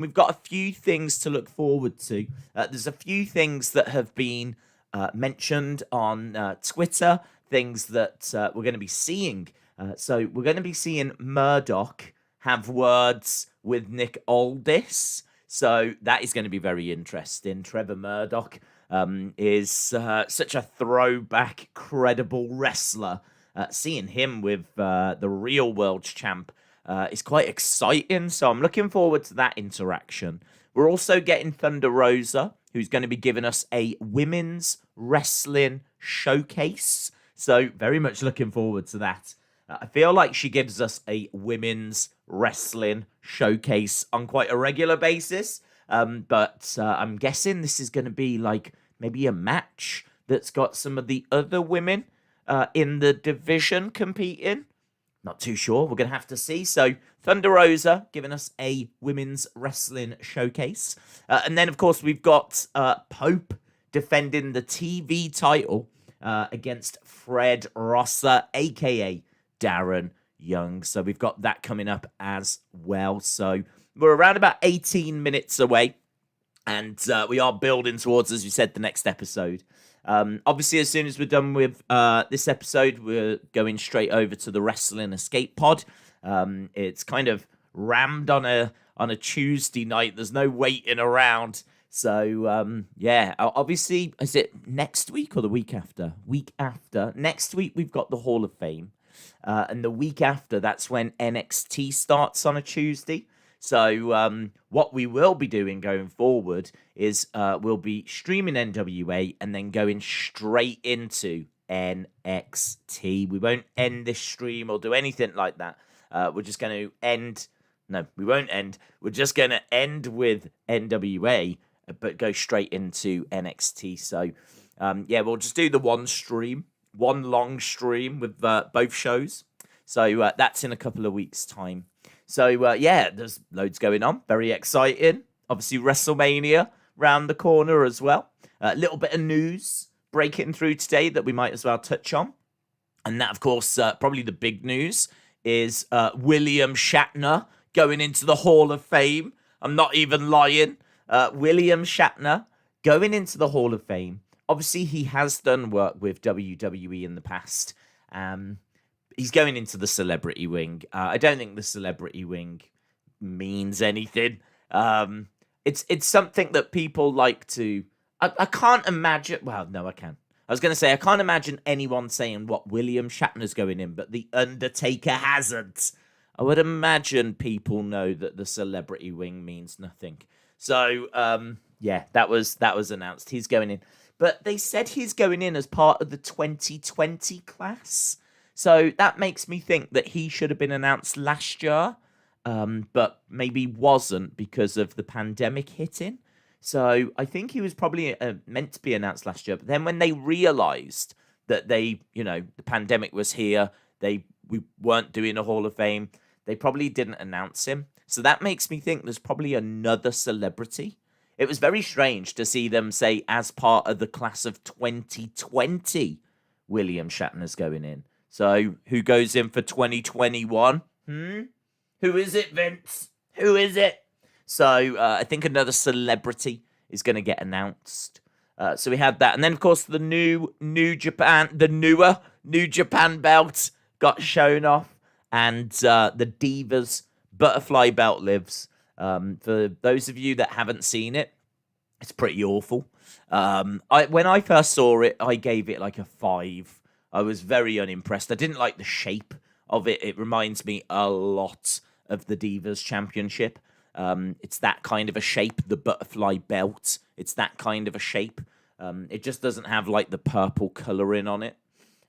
We've got a few things to look forward to. There's a few things that have been mentioned on Twitter, things that we're going to be seeing. So we're going to be seeing Murdoch have words with Nick Aldis. So that is going to be very interesting. Trevor Murdoch is such a throwback, credible wrestler. Seeing him with the real world champ is quite exciting. So I'm looking forward to that interaction. We're also getting Thunder Rosa, who's going to be giving us a women's wrestling showcase. So very much looking forward to that. I feel like she gives us a women's wrestling showcase on quite a regular basis. But I'm guessing this is going to be like maybe a match that's got some of the other women in the division competing. Not too sure. We're going to have to see. So Thunder Rosa giving us a women's wrestling showcase. And then, of course, we've got Pope defending the TV title against Fred Rosa, a.k.a. Darren Young. So we've got that coming up as well. So we're around about 18 minutes away. And we are building towards, as you said, the next episode. Obviously, as soon as we're done with this episode, we're going straight over to the Wrestling Escape Pod. It's kind of rammed on a Tuesday night. There's no waiting around. So, yeah, obviously, is it next week or the week after? Week after. Next week, we've got the Hall of Fame. And the week after, that's when NXT starts on a Tuesday. So what we will be doing going forward is we'll be streaming NWA and then going straight into NXT. We won't end this stream or do anything like that. We're just going to end. No, we won't end. We're just going to end with NWA, but go straight into NXT. So, yeah, we'll just do the one long stream with both shows. So that's in a couple of weeks' time. So, yeah, there's loads going on. Very exciting. Obviously, WrestleMania round the corner as well. A little bit of news breaking through today that we might as well touch on. And that, of course, probably the big news is William Shatner going into the Hall of Fame. I'm not even lying. William Shatner going into the Hall of Fame. Obviously, he has done work with WWE in the past. He's going into the celebrity wing. I don't think the celebrity wing means anything. It's something that people like to... I can't imagine... Well, no, I can. I was going to say, I can't imagine anyone saying what William Shatner's going in, but The Undertaker hasn't. I would imagine people know that the celebrity wing means nothing. So, yeah, that was announced. He's going in. But they said he's going in as part of the 2020 class. So that makes me think that he should have been announced last year, but maybe wasn't because of the pandemic hitting. So I think he was probably meant to be announced last year. But then when they realized that the pandemic was here, we weren't doing a Hall of Fame, they probably didn't announce him. So that makes me think there's probably another celebrity. It was very strange to see them say, as part of the class of 2020, William Shatner's going in. So, who goes in for 2021? Who is it, Vince? Who is it? So, I think another celebrity is going to get announced. So, we had that. And then, of course, the newer New Japan belt got shown off. And the Divas Butterfly belt lives. For those of you that haven't seen it, it's pretty awful. When I first saw it, I gave it like a 5. I was very unimpressed. I didn't like the shape of it. It reminds me a lot of the Divas Championship. It's that kind of a shape, the butterfly belt. It's that kind of a shape. It just doesn't have like the purple colouring on it.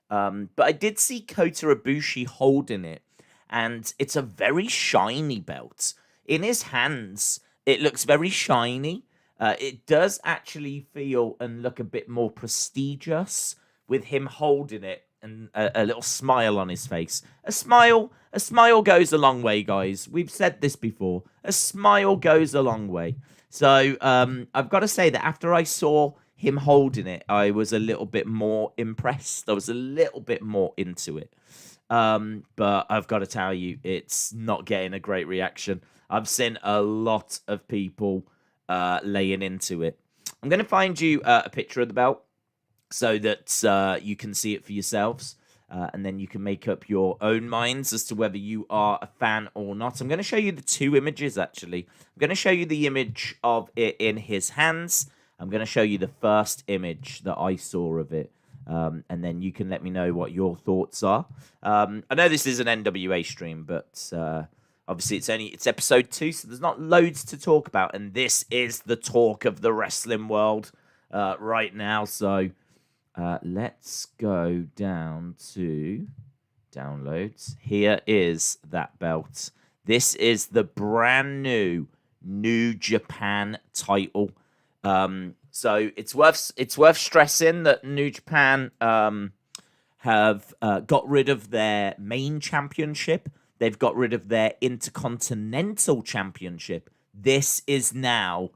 But I did see Kota Ibushi holding it, and it's a very shiny belt. In his hands, it looks very shiny. It does actually feel and look a bit more prestigious with him holding it and a little smile on his face. A smile goes a long way, guys. We've said this before. A smile goes a long way. So I've got to say that after I saw him holding it, I was a little bit more impressed. I was a little bit more into it. But I've got to tell you, it's not getting a great reaction. I've seen a lot of people laying into it. I'm going to find you a picture of the belt so that you can see it for yourselves. And then you can make up your own minds as to whether you are a fan or not. I'm going to show you the two images, actually. I'm going to show you the image of it in his hands. I'm going to show you the first image that I saw of it. And then you can let me know what your thoughts are. I know this is an NWA stream, but obviously it's episode 2, so there's not loads to talk about. And this is the talk of the wrestling world right now, so... let's go down to downloads. Here is that belt. This is the brand new New Japan title. So it's worth stressing that New Japan have got rid of their main championship. They've got rid of their Intercontinental Championship. This is now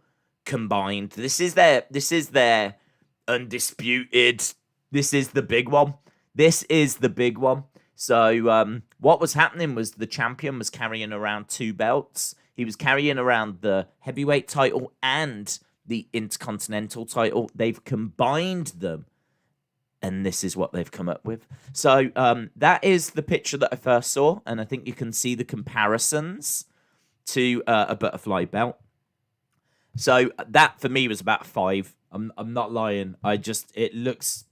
combined. This is their undisputed. This is the big one. This is the big one. So what was happening was the champion was carrying around 2 belts. He was carrying around the heavyweight title and the Intercontinental title. They've combined them, and this is what they've come up with. So that is the picture that I first saw, and I think you can see the comparisons to a butterfly belt. So that for me was about 5. I'm not lying. It looks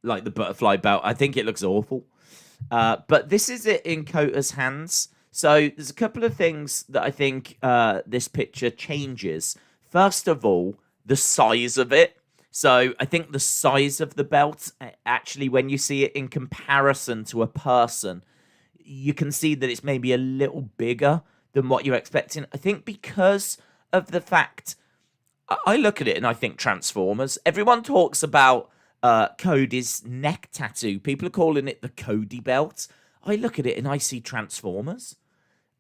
like the butterfly belt. I think it looks awful. But this is it in Kota's hands. So there's a couple of things that I think this picture changes. First of all, the size of it. So I think the size of the belt, actually, when you see it in comparison to a person, you can see that it's maybe a little bigger than what you're expecting. I think because of the fact... I look at it and I think Transformers. Everyone talks about Cody's neck tattoo. People are calling it the Cody belt. I look at it and I see Transformers.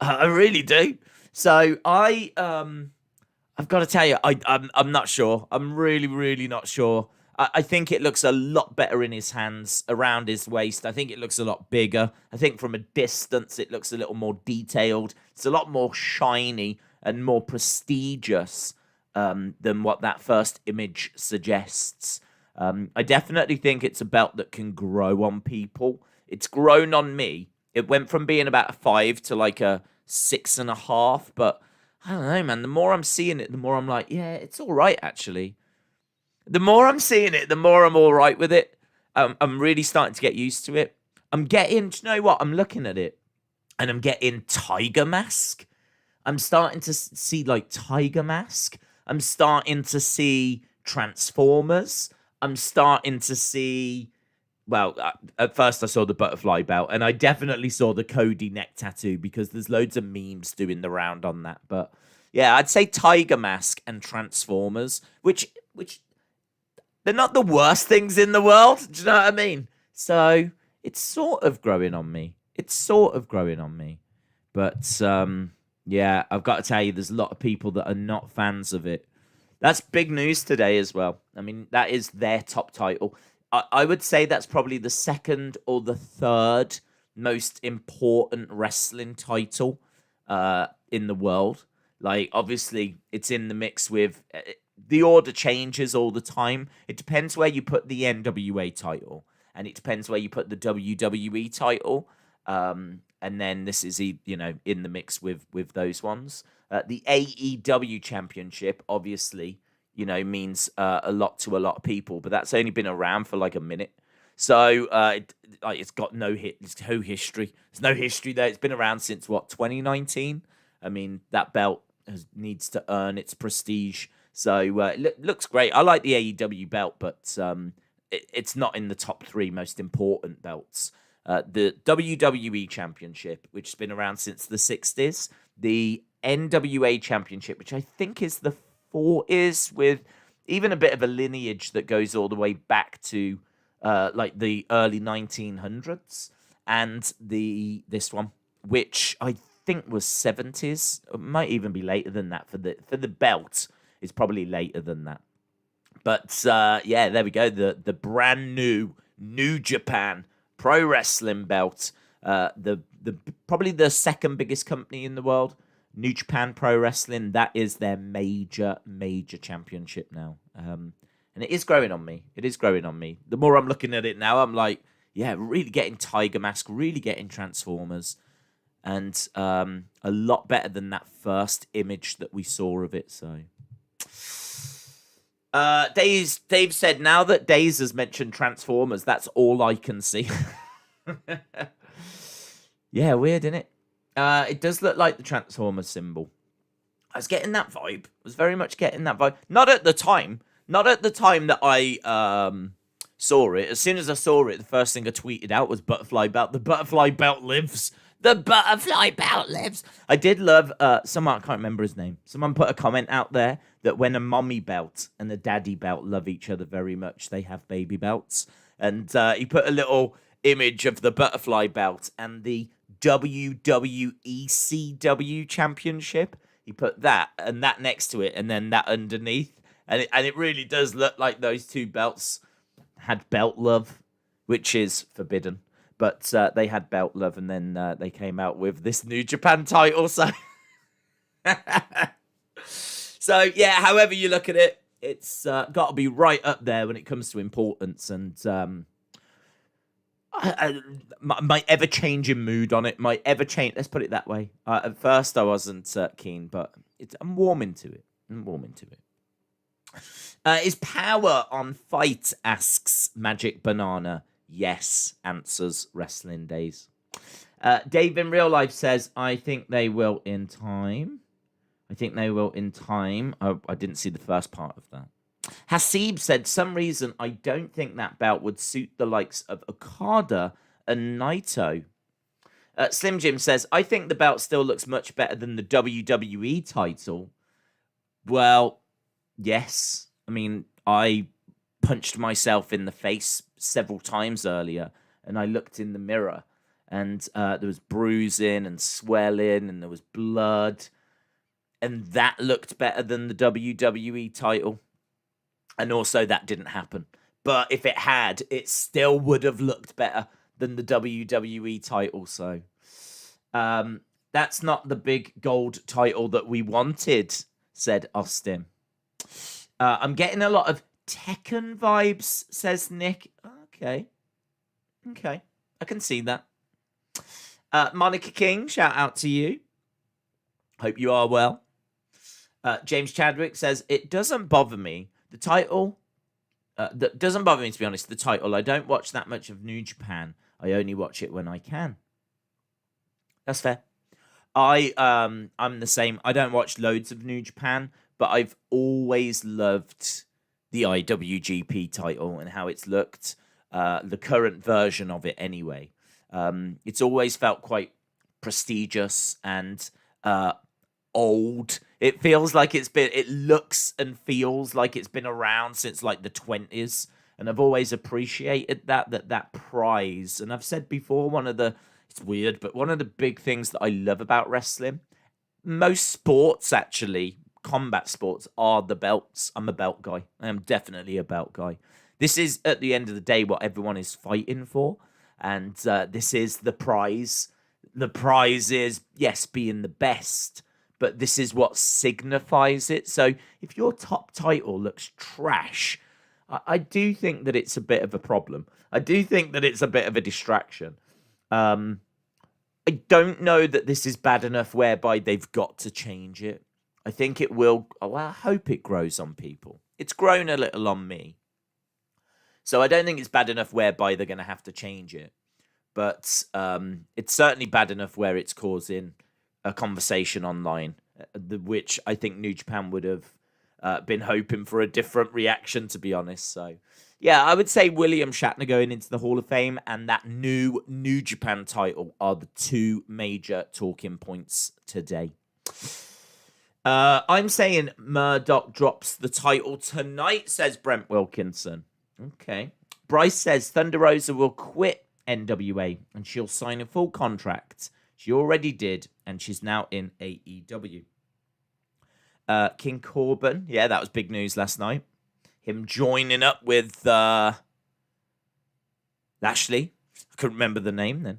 I really do. So I've got to tell you, I'm not sure. I'm really not sure. I think it looks a lot better in his hands, around his waist. I think it looks a lot bigger. I think from a distance it looks a little more detailed. It's a lot more shiny and more prestigious than what that first image suggests. I definitely think it's a belt that can grow on people. It's grown on me. It went from being about a 5 to like a 6.5, but I don't know, man. The more I'm seeing it, the more I'm like, yeah, it's all right, actually. The more I'm seeing it, the more I'm all right with it. I'm really starting to get used to it. I'm getting, do you know what? I'm looking at it, and I'm getting Tiger Mask. I'm starting to see, like, Tiger Mask. I'm starting to see Transformers. I'm starting to see... Well, at first I saw the butterfly belt, and I definitely saw the Cody neck tattoo because there's loads of memes doing the round on that. But yeah, I'd say Tiger Mask and Transformers, which they're not the worst things in the world. Do you know what I mean? So it's sort of growing on me. But yeah, I've got to tell you, there's a lot of people that are not fans of it. That's big news today as well. I mean, that is their top title. I would say that's probably the second or the third most important wrestling title in the world. Like, obviously, it's in the mix with... the order changes all the time. It depends where you put the NWA title, and it depends where you put the WWE title. And then this is, you know, in the mix with those ones. The AEW Championship, obviously... you know, means a lot to a lot of people, but that's only been around for like a minute. So it's got no history. There's no history there. It's been around since, what, 2019? I mean, that belt needs to earn its prestige. So it looks great. I like the AEW belt, but it's not in the top 3 most important belts. The WWE Championship, which has been around since the 60s. The NWA Championship, which I think is the 40s, with even a bit of a lineage that goes all the way back to like the early 1900s, and this one, which I think was 70s. It might even be later than that. For the belt, it's probably later than that. But yeah, there we go. The brand New Japan Pro Wrestling belt. The probably the second biggest company in the world. New Japan Pro Wrestling, that is their major championship now. And it is growing on me. It is growing on me. The more I'm looking at it now, I'm like, yeah, really getting Tiger Mask, really getting Transformers. And a lot better than that first image that we saw of it. So, Dave said, now that Daze has mentioned Transformers, that's all I can see. Yeah, weird, isn't it? It does look like the Transformers symbol. I was getting that vibe. I was very much getting that vibe. Not at the time. Not at the time that I saw it. As soon as I saw it, the first thing I tweeted out was butterfly belt. The butterfly belt lives. The butterfly belt lives. I did love someone, I can't remember his name. Someone put a comment out there that when a mommy belt and a daddy belt love each other very much, they have baby belts. And he put a little image of the butterfly belt and the WWECW championship. He put that and that next to it and then that underneath. And it really does look like those two belts had belt love, which is forbidden. But they had belt love, and then they came out with this New Japan title. So, so yeah, however you look at it, it's got to be right up there when it comes to importance. And my ever-changing mood on it, my ever-change. Let's put it that way. At first, I wasn't keen, but I'm warming to it. Is Power on Fight? Asks Magic Banana. Yes, answers Wrestling Days. Dave in real life says, I think they will in time. I didn't see the first part of that. Hasib said, some reason I don't think that belt would suit the likes of Okada and Naito. Slim Jim says, I think the belt still looks much better than the WWE title. Well, yes. I mean, I punched myself in the face several times earlier, and I looked in the mirror, and there was bruising and swelling, and there was blood, and that looked better than the WWE title. And also, that didn't happen. But if it had, it still would have looked better than the WWE title. So, that's not the big gold title that we wanted, said Austin. I'm getting a lot of Tekken vibes, says Nick. Okay. I can see that. Monica King, shout out to you. Hope you are well. James Chadwick says, it doesn't bother me. The title, that doesn't bother me, to be honest, the title. I don't watch that much of New Japan. I only watch it when I can. That's fair. I'm the same. I don't watch loads of New Japan, but I've always loved the IWGP title and how it's looked. The current version of it anyway. It's always felt quite prestigious and old. It feels like it looks and feels like it's been around since like the 20s. And I've always appreciated that prize. And I've said before, it's weird, but one of the big things that I love about wrestling, most sports actually, combat sports, are the belts. I'm a belt guy. I am definitely a belt guy. This is, at the end of the day, what everyone is fighting for. And this is the prize. The prize is, yes, being the best. But this is what signifies it. So if your top title looks trash, I do think that it's a bit of a problem. I do think that it's a bit of a distraction. I don't know that this is bad enough whereby they've got to change it. I think it will. Oh, I hope it grows on people. It's grown a little on me. So I don't think it's bad enough whereby they're going to have to change it. But it's certainly bad enough where it's causing a conversation online, which I think New Japan would have been hoping for a different reaction, to be honest. So, yeah, I would say William Shatner going into the Hall of Fame and that new New Japan title are the two major talking points today. I'm saying Murdoch drops the title tonight, says Brent Wilkinson. Okay. Bryce says Thunder Rosa will quit NWA and she'll sign a full contract. She already did, and she's now in AEW. King Corbin, yeah, that was big news last night. Him joining up with Lashley. I couldn't remember the name then.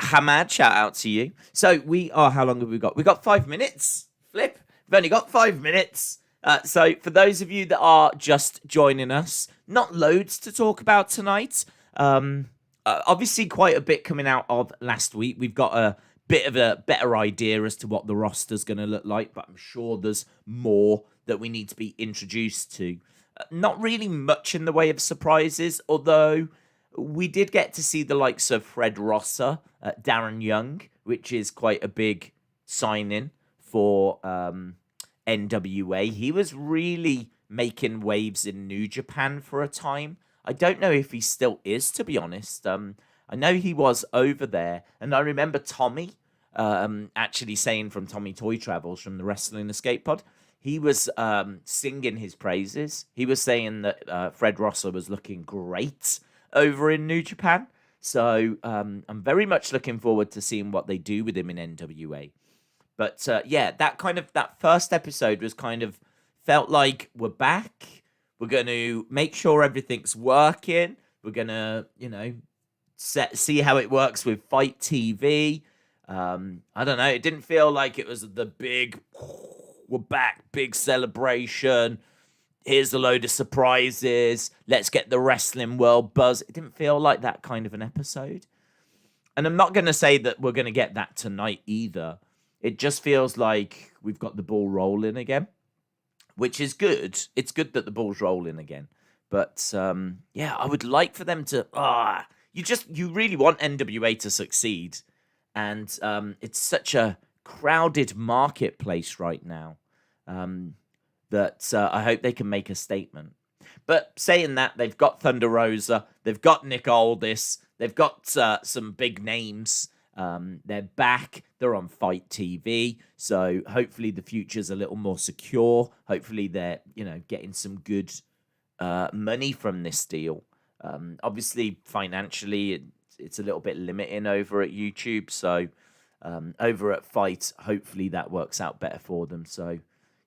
Hamad, shout out to you. So we are, how long have we got? We got 5 minutes. Flip. We've only got 5 minutes. So for those of you that are just joining us, not loads to talk about tonight. Obviously quite a bit coming out of last week. We've got a bit of a better idea as to what the roster's going to look like, but I'm sure there's more that we need to be introduced to. Not really much in the way of surprises, although we did get to see the likes of Fred Rosa, Darren Young, which is quite a big signing for NWA. He was really making waves in New Japan for a time. I don't know if he still is, to be honest. I know he was over there, and I remember Tommy actually saying from Tommy Toy Travels from the Wrestling Escape Pod, he was singing his praises. He was saying that Fred Rosa was looking great over in New Japan. So I'm very much looking forward to seeing what they do with him in NWA. But yeah, that first episode was kind of felt like we're back. We're going to make sure everything's working. We're going to, see how it works with Fight TV. I don't know. It didn't feel like it was the big, we're back, big celebration. Here's a load of surprises. Let's get the wrestling world buzz. It didn't feel like that kind of an episode. And I'm not going to say that we're going to get that tonight either. It just feels like we've got the ball rolling again, which is good. It's good that the ball's rolling again. But, yeah, I would like for them to... you really want NWA to succeed. And it's such a crowded marketplace right now that I hope they can make a statement. But saying that, they've got Thunder Rosa, they've got Nick Aldis, they've got some big names. They're back. They're on Fight TV. So hopefully the future's a little more secure. Hopefully they're, getting some good money from this deal. Obviously, financially, it's a little bit limiting over at YouTube. So over at Fight, hopefully that works out better for them. So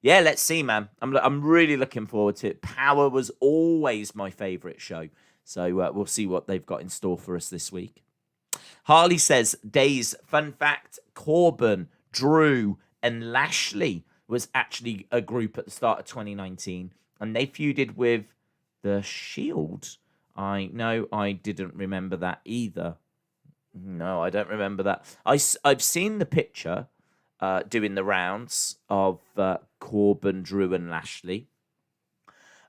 yeah, let's see, man. I'm really looking forward to it. Power was always my favorite show. So we'll see what they've got in store for us this week. Harley says, Days, fun fact, Corbin, Drew, and Lashley was actually a group at the start of 2019, and they feuded with The Shield. I didn't remember that either. No, I don't remember that. I've seen the picture doing the rounds of Corbin, Drew, and Lashley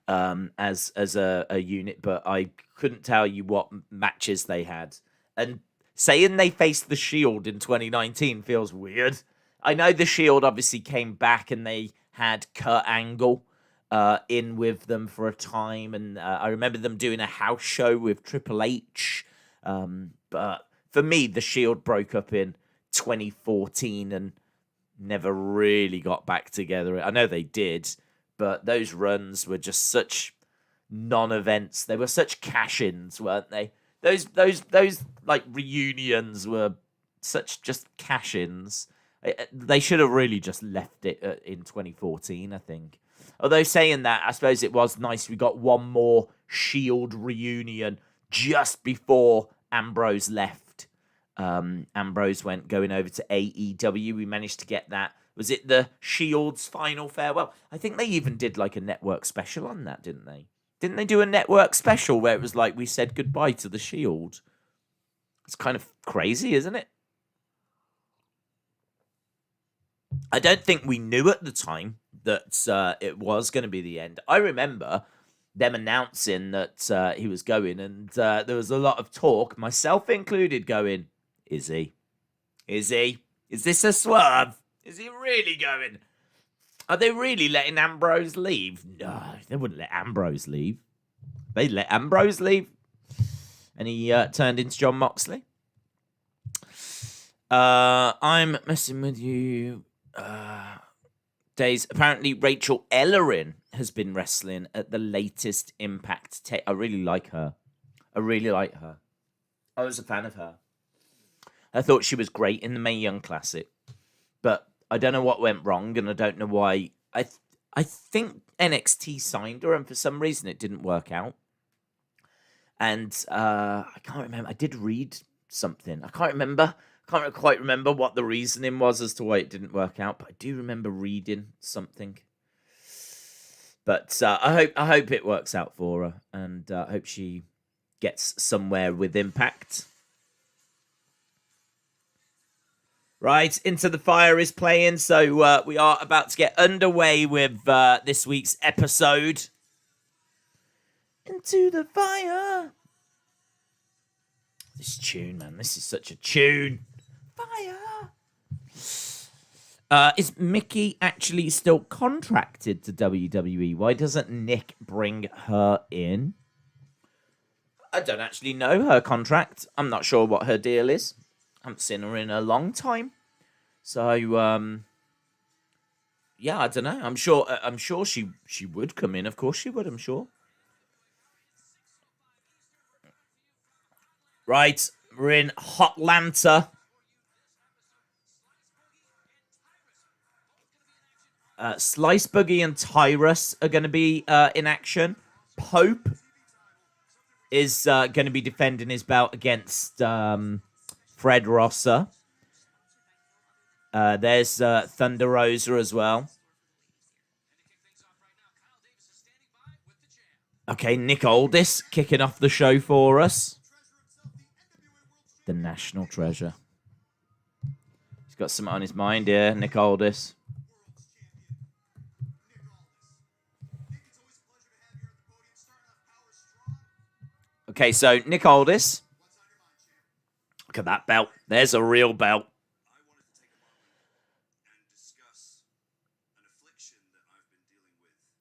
as a unit, but I couldn't tell you what matches they had. And saying they faced The Shield in 2019 feels weird. I know The Shield obviously came back and they had Kurt Angle in with them for a time. And I remember them doing a house show with Triple H. But for me, The Shield broke up in 2014 and never really got back together. I know they did, but those runs were just such non-events. They were such cash-ins, weren't they? Those like reunions were such just cash-ins. They should have really just left it in 2014, I think. Although saying that, I suppose it was nice we got one more Shield reunion just before Ambrose left. Ambrose going over to AEW. We managed to get that. Was it the Shield's final farewell? I think they even did like a network special on that, didn't they? Didn't they do a network special where it was like we said goodbye to the Shield? It's kind of crazy, isn't it? I don't think we knew at the time that it was going to be the end. I remember them announcing that he was going, and there was a lot of talk, myself included, going, is he? Is he? Is this a swerve? Is he really going? Are they really letting Ambrose leave? No, they wouldn't let Ambrose leave. They let Ambrose leave. And he turned into John Moxley. I'm messing with you. Days. Apparently, Rachel Ellerin has been wrestling at the latest Impact. I really like her. I was a fan of her. I thought she was great in the Mae Young Classic. But I don't know what went wrong, and I don't know why. I think NXT signed her, and for some reason it didn't work out. And I can't remember. I did read something. I can't remember Can't quite remember what the reasoning was as to why it didn't work out, but I do remember reading something. But I hope it works out for her, and I hope she gets somewhere with Impact. Right, Into the Fire is playing, so we are about to get underway with this week's episode. Into the Fire. This tune, man, this is such a tune. Fire. Is Mickie actually still contracted to WWE? Why doesn't Nick bring her in? I don't actually know her contract. I'm not sure what her deal is. I haven't seen her in a long time. So, yeah, I don't know. I'm sure she would come in. Of course she would, I'm sure. Right, we're in Hotlanta. Slice Boogie and Tyrus are going to be in action. Pope is going to be defending his belt against Fred Rosa. There's Thunder Rosa as well. Okay, Nick Aldis kicking off the show for us. The National Treasure. He's got something on his mind here, Nick Aldis. Okay, so Nick Aldis. Look at that belt. There's a real belt.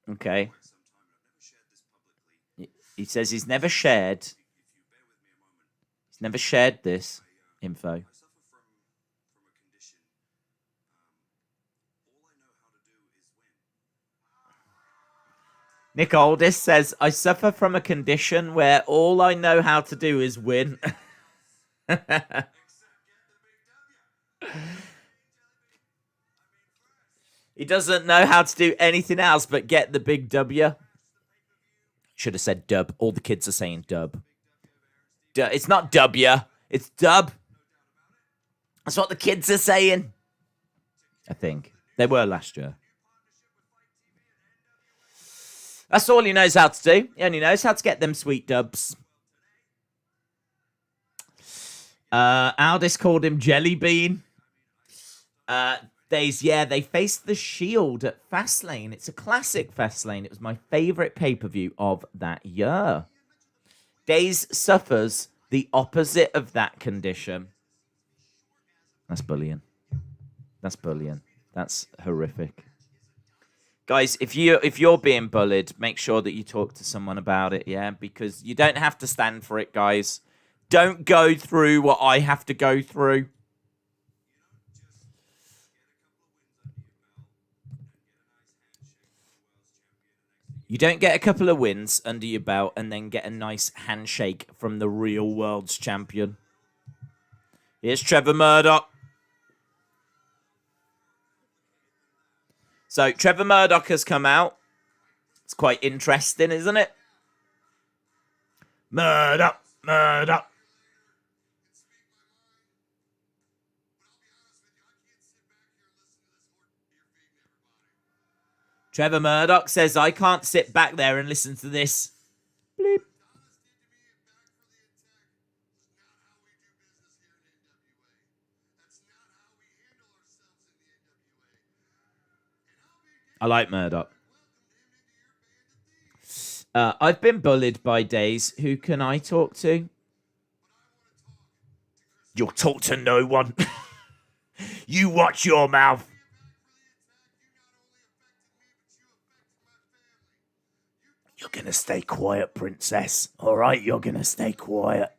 Okay. He says he's never shared. He's never shared this info. Nick Aldis says, I suffer from a condition where all I know how to do is win. He doesn't know how to do anything else but get the big W. Should have said dub. All the kids are saying dub. It's not W. It's dub. That's what the kids are saying. I think. They were last year. That's all he knows how to do. He only knows how to get them sweet dubs. Aldis called him Jelly Bean. They faced the Shield at Fastlane. It's a classic Fastlane. It was my favorite pay-per-view of that year. Days suffers the opposite of that condition. That's bullying. That's bullying. That's horrific. Guys, if you're being bullied, make sure that you talk to someone about it, yeah? Because you don't have to stand for it, guys. Don't go through what I have to go through. You don't get a couple of wins under your belt and then get a nice handshake from the real world's champion. Here's Trevor Murdoch. So, Trevor Murdoch has come out. It's quite interesting, isn't it? Murdoch, Murdoch. Trevor Murdoch says, I can't sit back there and listen to this. Bleep. I like Murdoch. I've been bullied by Days. Who can I talk to? You'll talk to no one. You watch your mouth. You're going to stay quiet, princess. All right, you're going to stay quiet.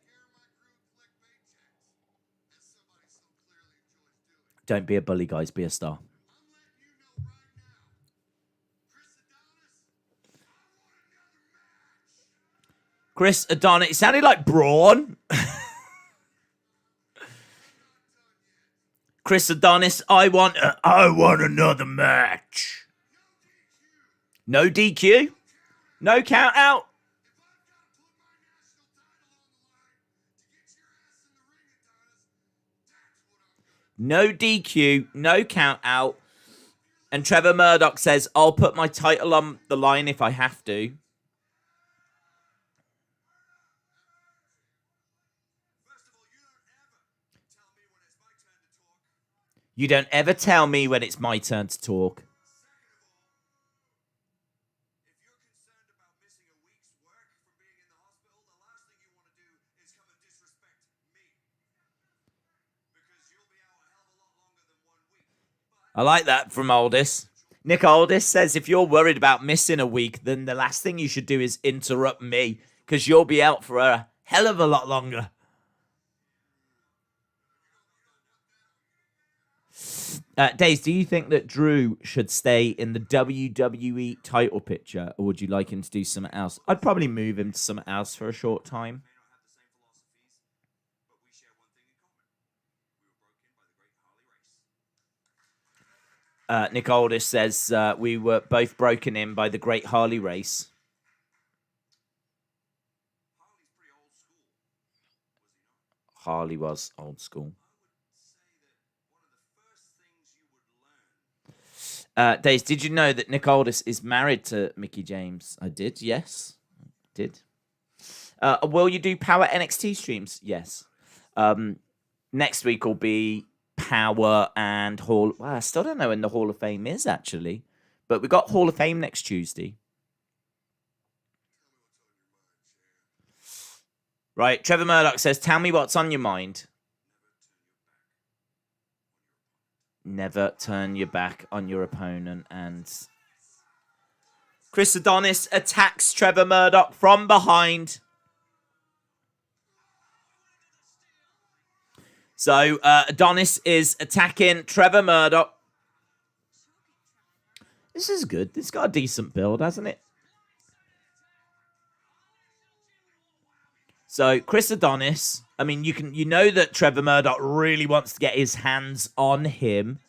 Don't be a bully, guys. Be a star. Chris Adonis. It sounded like Braun. Chris Adonis, I want another match. No DQ. No count out. No DQ, no count out. And Trevor Murdoch says, I'll put my title on the line if I have to. You don't ever tell me when it's my turn to talk. I like that from Aldis. Nick Aldis says, if you're worried about missing a week, then the last thing you should do is interrupt me, because you'll be out for a hell of a lot longer. Daze, do you think that Drew should stay in the WWE title picture, or would you like him to do something else? I'd probably move him to something else for a short time. Nick Aldis says, we were both broken in by the great Harley race. Harley was old school. Daze, did you know that Nick Aldis is married to Mickie James? I did, yes. Did. Will you do Power NXT streams? Yes. Next week will be Power and Hall. Well, I still don't know when the Hall of Fame is, actually. But we got Hall of Fame next Tuesday. Right, Trevor Murdoch says, tell me what's on your mind. Never turn your back on your opponent. And Chris Adonis attacks Trevor Murdoch from behind. So Adonis is attacking Trevor Murdoch. This is good. This got a decent build, hasn't it? So Chris Adonis, I mean, you know that Trevor Murdoch really wants to get his hands on him.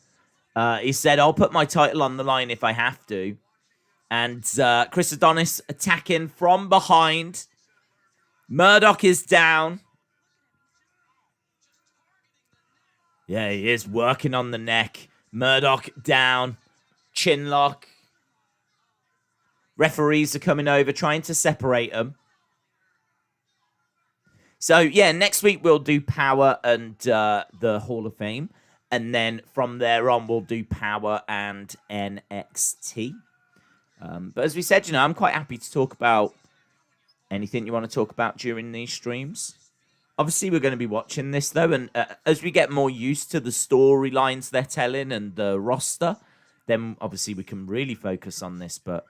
He said, I'll put my title on the line if I have to. And Chris Adonis attacking from behind. Murdoch is down. Yeah, he is working on the neck. Murdoch down. Chin lock. Referees are coming over, trying to separate them. So, yeah, next week we'll do Power and the Hall of Fame. And then from there on, we'll do Power and NXT. But as we said, I'm quite happy to talk about anything you want to talk about during these streams. Obviously, we're going to be watching this, though. And as we get more used to the storylines they're telling and the roster, then obviously we can really focus on this. But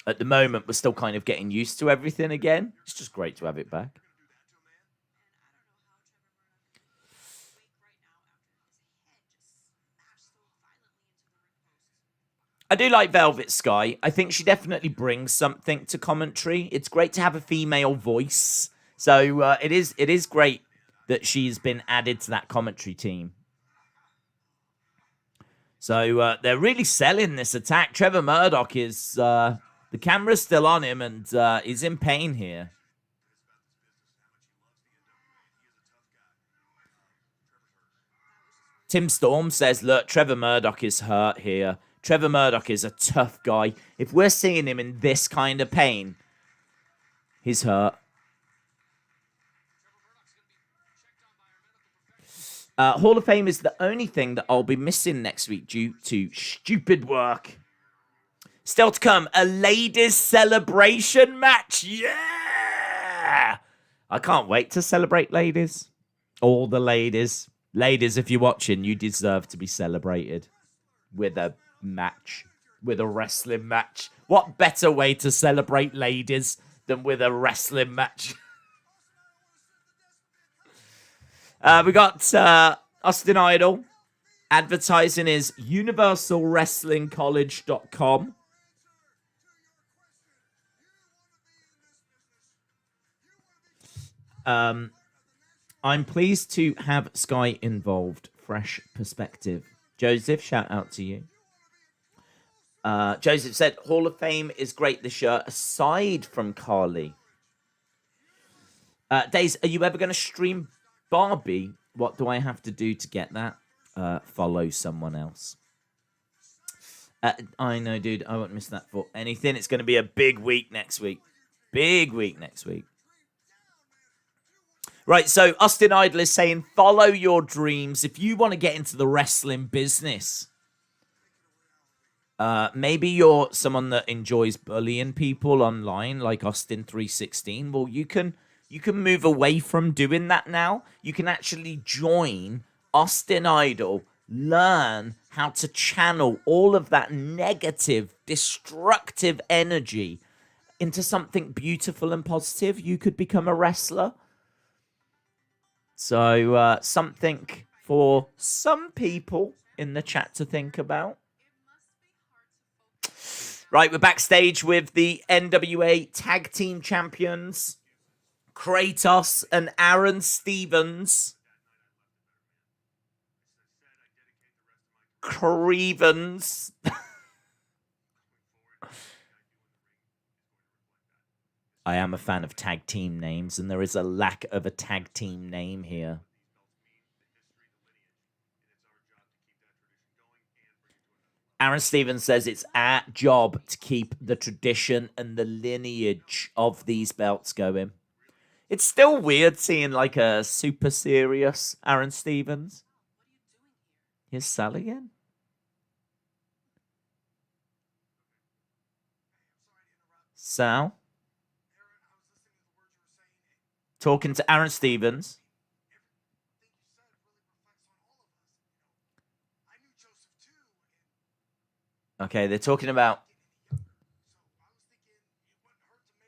at the moment, we're still kind of getting used to everything again. It's just great to have it back. I do like Velvet Sky. I think she definitely brings something to commentary. It's great to have a female voice. So it is great that she's been added to that commentary team. So they're really selling this attack. Trevor Murdoch is... the camera's still on him and he's in pain here. Tim Storm says, look, Trevor Murdoch is hurt here. Trevor Murdoch is a tough guy. If we're seeing him in this kind of pain, he's hurt. Hall of Fame is the only thing that I'll be missing next week due to stupid work. Still to come, a ladies' celebration match. Yeah! I can't wait to celebrate ladies. All the ladies. Ladies, if you're watching, you deserve to be celebrated with a match, with a wrestling match. What better way to celebrate ladies than with a wrestling match? We got Austin Idol advertising is universalwrestlingcollege.com. I'm pleased to have Sky involved. Fresh perspective. Joseph, shout out to you. Joseph said, Hall of Fame is great this year, aside from Carly. Daze, are you ever going to stream Barbie? What do I have to do to get that? Follow someone else. I know, dude. I won't miss that for anything. It's going to be a big week next week. Big week next week. Right, so Austin Idol is saying, follow your dreams. If you want to get into the wrestling business, maybe you're someone that enjoys bullying people online, like Austin 316. Well, you can move away from doing that now. You can actually join Austin Idol, learn how to channel all of that negative, destructive energy into something beautiful and positive. You could become a wrestler. So something for some people in the chat to think about. Right, we're backstage with the NWA Tag Team Champions, Kratos and Aron Stevens. Crevens. I am a fan of tag team names, and there is a lack of a tag team name here. Aron Stevens says it's our job to keep the tradition and the lineage of these belts going. It's still weird seeing like a super serious Aron Stevens. Here's Sal again. Sal? Talking to Aron Stevens. Okay, they're talking about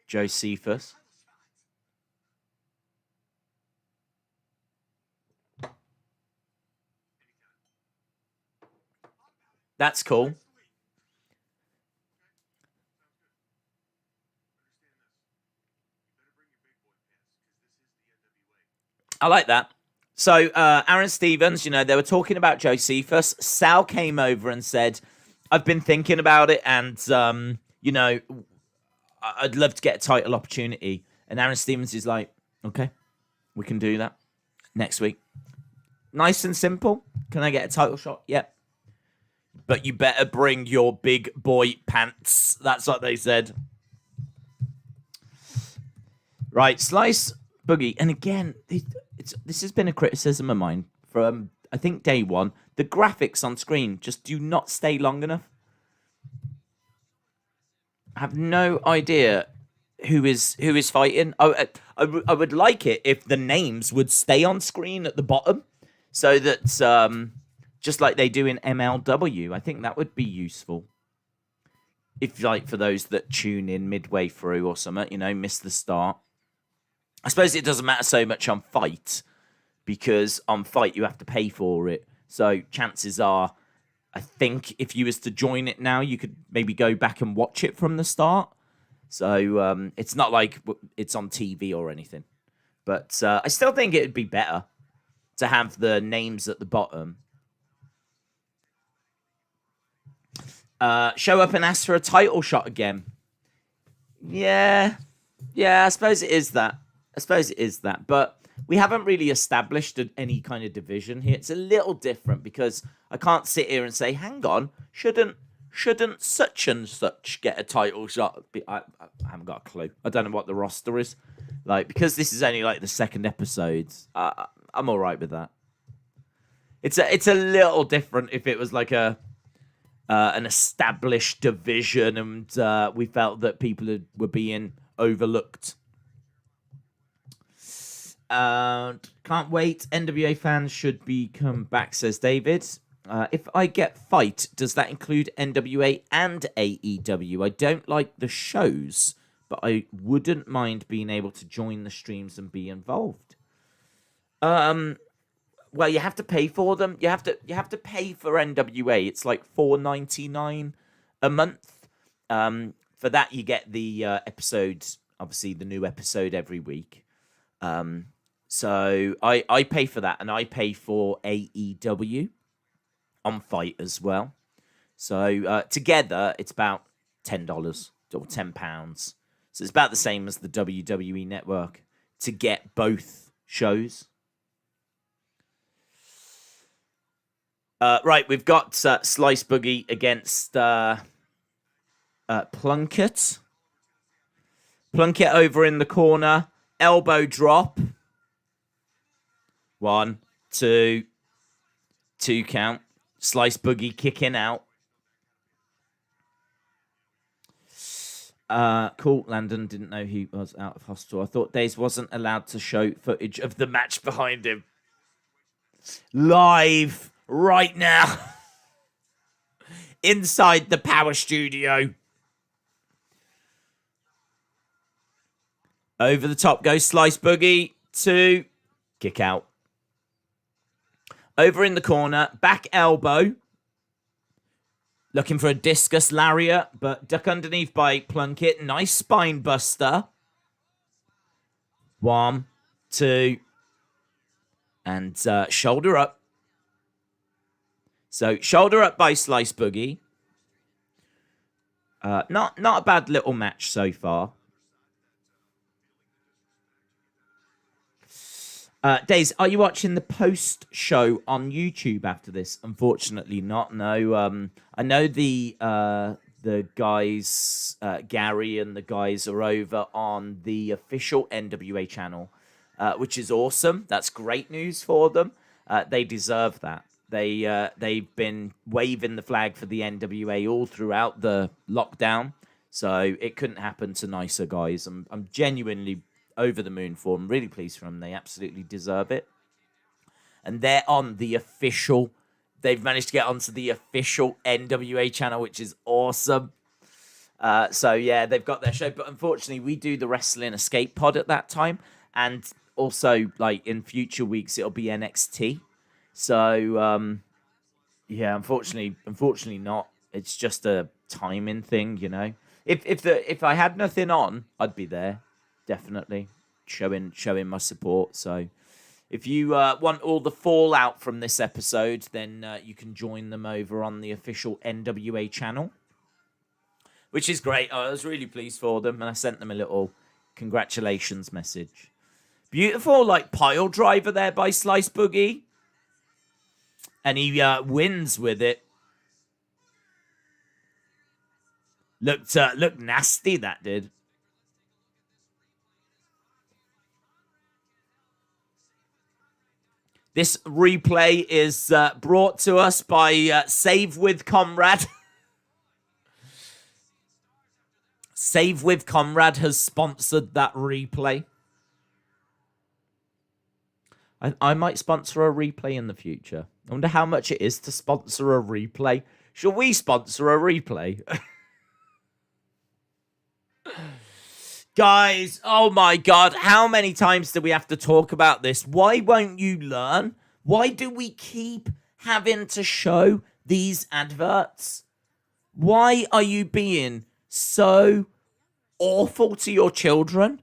Josephus. That's cool. I like that. So Aron Stevens, you know, they were talking about Josephus. Sal came over and said, I've been thinking about it, and, you know, I'd love to get a title opportunity. And Aron Stevens is like, okay, we can do that next week. Nice and simple. Can I get a title shot? Yep. But you better bring your big boy pants. That's what they said. Right, Slice, Boogie. And again, this has been a criticism of mine from, I think, day one. The graphics on screen just do not stay long enough. I have no idea who is fighting. I would like it if the names would stay on screen at the bottom, so that just like they do in MLW. I think that would be useful. If, like, for those that tune in midway through or something, you know, miss the start. I suppose it doesn't matter so much on Fight, because on Fight you have to pay for it. So chances are, I think if you was to join it now, you could maybe go back and watch it from the start. So it's not like it's on TV or anything. But I still think it would be better to have the names at the bottom. Show up and ask for a title shot again. Yeah, I suppose it is that. But we haven't really established any kind of division here. It's a little different because I can't sit here and say, hang on, shouldn't such and such get a title shot? I haven't got a clue. I don't know what the roster is. Like, because this is only like the second episode, I'm all right with that. It's a little different if it was like an established division and we felt that people were being overlooked. Can't wait. NWA fans should come back, says David. If I get Fight, does that include NWA and AEW? I don't like the shows, but I wouldn't mind being able to join the streams and be involved. Well, you have to pay for them. You have to pay for NWA. It's like $4.99 a month. For that, you get the episodes, obviously the new episode every week. So I pay for that, and I pay for AEW on Fight as well. So together, it's about $10 or £10. So it's about the same as the WWE Network to get both shows. Right, we've got Slice Boogie against Plunkett. Plunkett over in the corner. Elbow drop. 1, 2. 2 count. Slice Boogie kicking out. Cool. Landon didn't know he was out of hospital. I thought Daze wasn't allowed to show footage of the match behind him. Live right now. Inside the Power Studio. Over the top goes Slice Boogie. 2. Kick out. Over in the corner. Back elbow. Looking for a discus lariat, but duck underneath by Plunkett. Nice spine buster. 1, 2. And shoulder up. So shoulder up by Slice Boogie. Not a bad little match so far. Daze, are you watching the post show on YouTube after this? Unfortunately not. No. I know the guys, Gary and the guys are over on the official NWA channel, which is awesome. That's great news for them. They deserve that. They've been waving the flag for the NWA all throughout the lockdown, so it couldn't happen to nicer guys. I'm genuinely over the moon for them. Really pleased for them. They absolutely deserve it. And they're on the official. They've managed to get onto the official NWA channel, which is awesome. So yeah, they've got their show. But unfortunately, we do the Wrestling Escape Pod at that time. And also, like, in future weeks, it'll be NXT. So, yeah, unfortunately not. It's just a timing thing, you know. If I had nothing on, I'd be there. Definitely showing my support. So if you want all the fallout from this episode, then you can join them over on the official NWA channel, which is great. I was really pleased for them, and I sent them a little congratulations message. Beautiful, like, pile driver there by Slice Boogie, and he wins with it. Looked nasty, that did. This replay is brought to us by Save With Comrade. Save With Comrade has sponsored that replay. I might sponsor a replay in the future. I wonder how much it is to sponsor a replay. Shall we sponsor a replay? Guys, oh my God, how many times do we have to talk about this? Why won't you learn? Why do we keep having to show these adverts? Why are you being so awful to your children?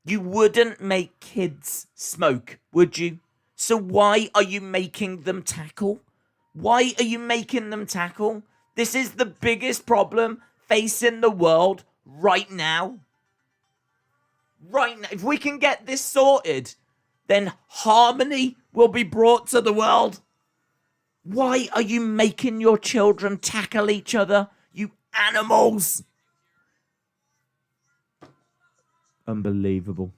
You wouldn't make kids smoke, would you? So why are you making them tackle? Why are you making them tackle? This is the biggest problem facing the world right now. Right now. If we can get this sorted, then harmony will be brought to the world. Why are you making your children tackle each other, you animals? Unbelievable.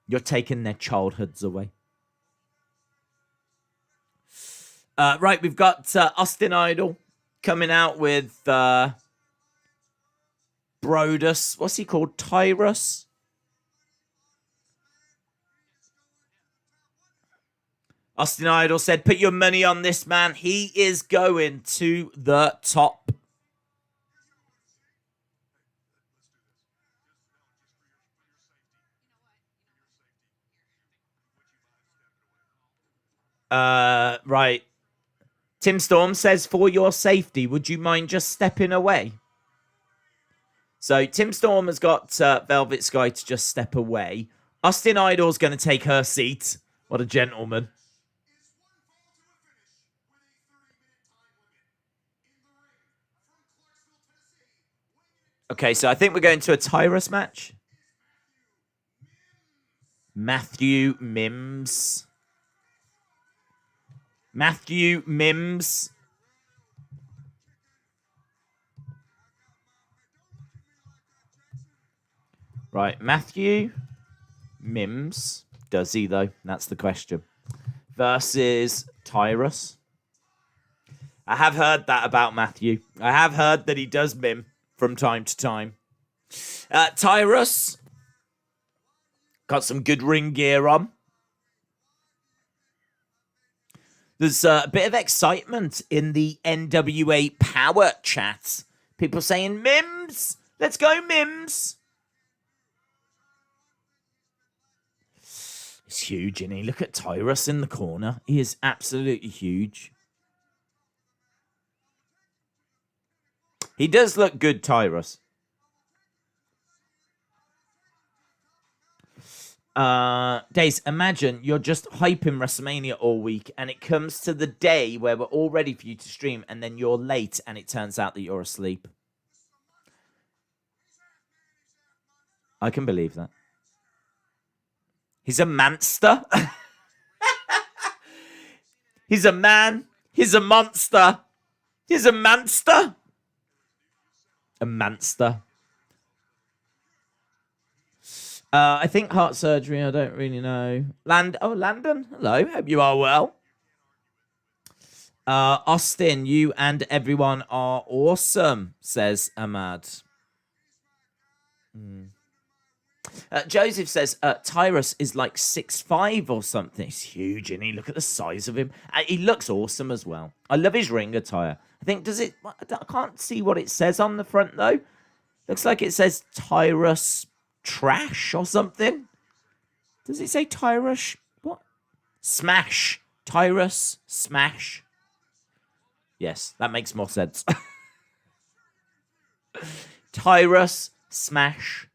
You're taking their childhoods away. Right, we've got Austin Idol coming out with Brodus. What's he called? Tyrus? Austin Idol said, put your money on this man. He is going to the top. Right. Tim Storm says, for your safety, would you mind just stepping away? So Tim Storm has got Velvet Sky to just step away. Austin Idol's going to take her seat. What a gentleman. Okay, so I think we're going to a Tyrus match. Matthew Mims. Matthew, Mims. Right, Matthew, Mims. Does he, though? That's the question. Versus Tyrus. I have heard that about Matthew. I have heard that he does mim from time to time. Tyrus. Got some good ring gear on. There's a bit of excitement in the NWA Power chat. People saying, Mims! Let's go, Mims! It's huge, isn't he? Look at Tyrus in the corner. He is absolutely huge. He does look good, Tyrus. Days, imagine you're just hyping WrestleMania all week and it comes to the day where we're all ready for you to stream and then you're late and it turns out that you're asleep. I can believe that. He's a monster. He's a man. He's a monster. He's a monster. A monster. I think heart surgery. I don't really know. Landon. Hello. Hope you are well. Austin, you and everyone are awesome, says Ahmad. Joseph says Tyrus is like 6'5" or something. He's huge, and he look at the size of him. He looks awesome as well. I love his ring attire. I think I can't see what it says on the front though. Looks like it says Tyrus Trash or something. Does it say Tyrus? What? Smash. Tyrus Smash. Yes, that makes more sense. Tyrus Smash.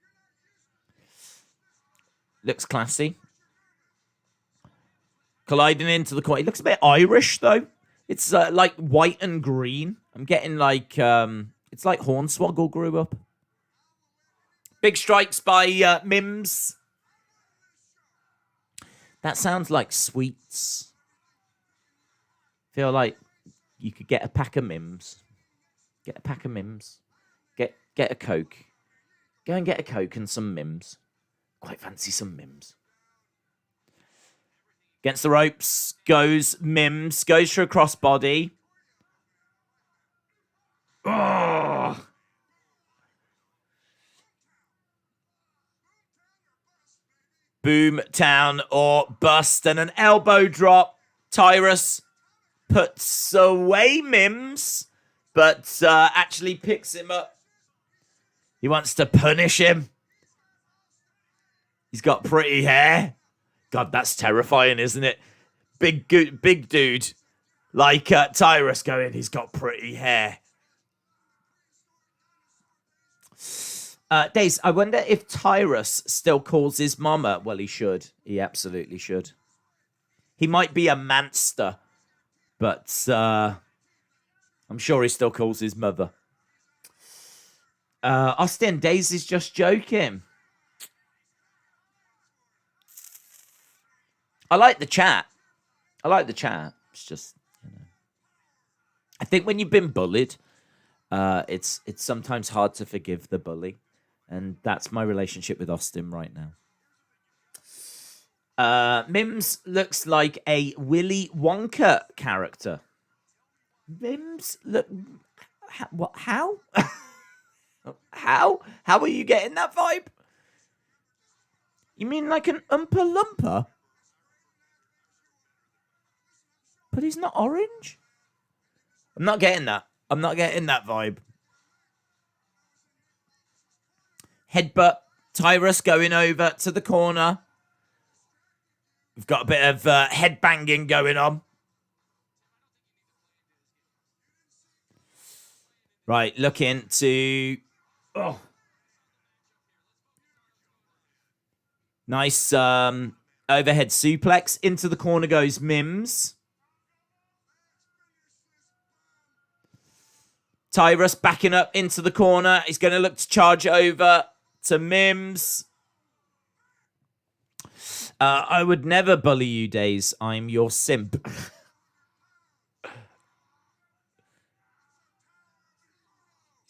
Looks classy. Colliding into the corner. It looks a bit Irish though. It's like white and green. I'm getting like it's like Hornswoggle grew up. Big strikes by Mims. That sounds like sweets. Feel like you could get a pack of Mims. Get a pack of Mims. Get a Coke. Go and get a Coke and some Mims. Quite fancy some Mims. Against the ropes goes Mims. Goes for a crossbody. Oh! Boom town or bust and an elbow drop. Tyrus puts away Mims, but actually picks him up. He wants to punish him. He's got pretty hair. God, that's terrifying, isn't it? Big dude like Tyrus going, he's got pretty hair. Days, I wonder if Tyrus still calls his mama. Well, he should. He absolutely should. He might be a manster, but I'm sure he still calls his mother. Austin, Days is just joking. I like the chat. It's just, I think when you've been bullied, it's sometimes hard to forgive the bully. And that's my relationship with Austin right now. Mims looks like a Willy Wonka character. Mims look... What? How? How? How are you getting that vibe? You mean like an Oompa Loompa? But he's not orange? I'm not getting that. I'm not getting that vibe. Headbutt. Tyrus going over to the corner. We've got a bit of head banging going on. Right, looking to... Oh. Nice overhead suplex. Into the corner goes Mims. Tyrus backing up into the corner. He's going to look to charge over to Mims. I would never bully you, Days. I'm your simp.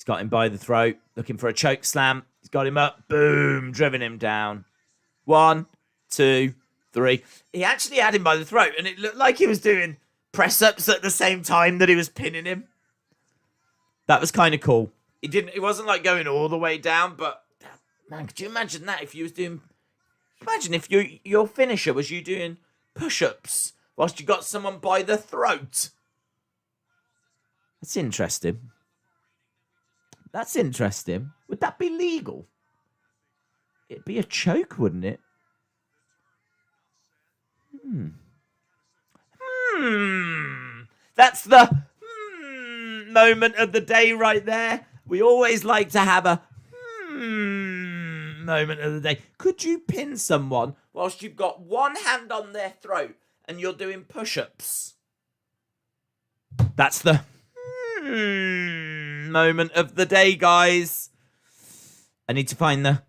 He's got him by the throat, looking for a choke slam. He's got him up. Boom. Driven him down. 1, 2, 3. He actually had him by the throat, and it looked like he was doing press-ups at the same time that he was pinning him. That was kind of cool. It wasn't like going all the way down, but man, could you imagine that if you was doing... Imagine if your finisher was you doing push-ups whilst you got someone by the throat. That's interesting. That's interesting. Would that be legal? It'd be a choke, wouldn't it? That's the moment of the day right there. We always like to have a moment of the day. Could you pin someone whilst you've got one hand on their throat and you're doing push-ups? That's the moment of the day, guys. I need to find the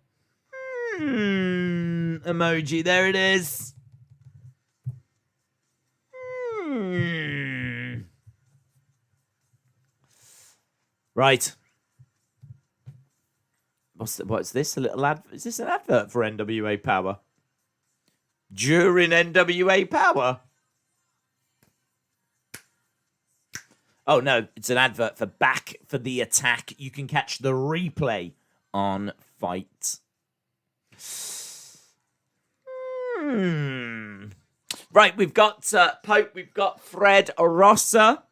emoji. There it is. Right. What's this? A little ad? Is this an advert for NWA Power? During NWA Power? Oh, no. It's an advert for Back for the Attack. You can catch the replay on Fight. Right, we've got Pope. We've got Fred Rosa.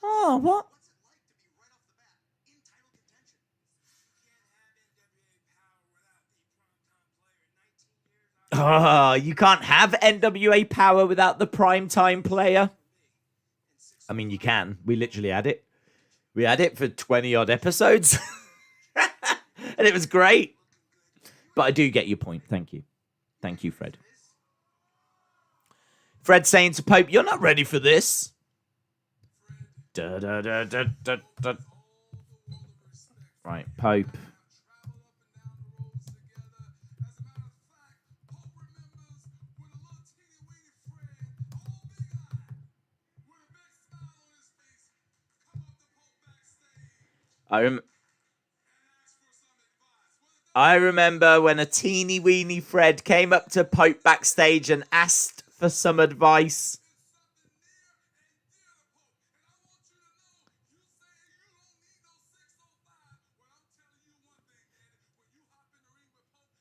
Oh, what? Oh, you can't have NWA Power without the primetime player. I mean, you can. We literally had it. We had it for 20-odd episodes. And it was great. But I do get your point. Thank you. Thank you, Fred. Fred saying to Pope, you're not ready for this. Da, da, da, da, da, da. Right, Pope. I remember when a teeny weeny Fred came up to Pope backstage and asked for some advice.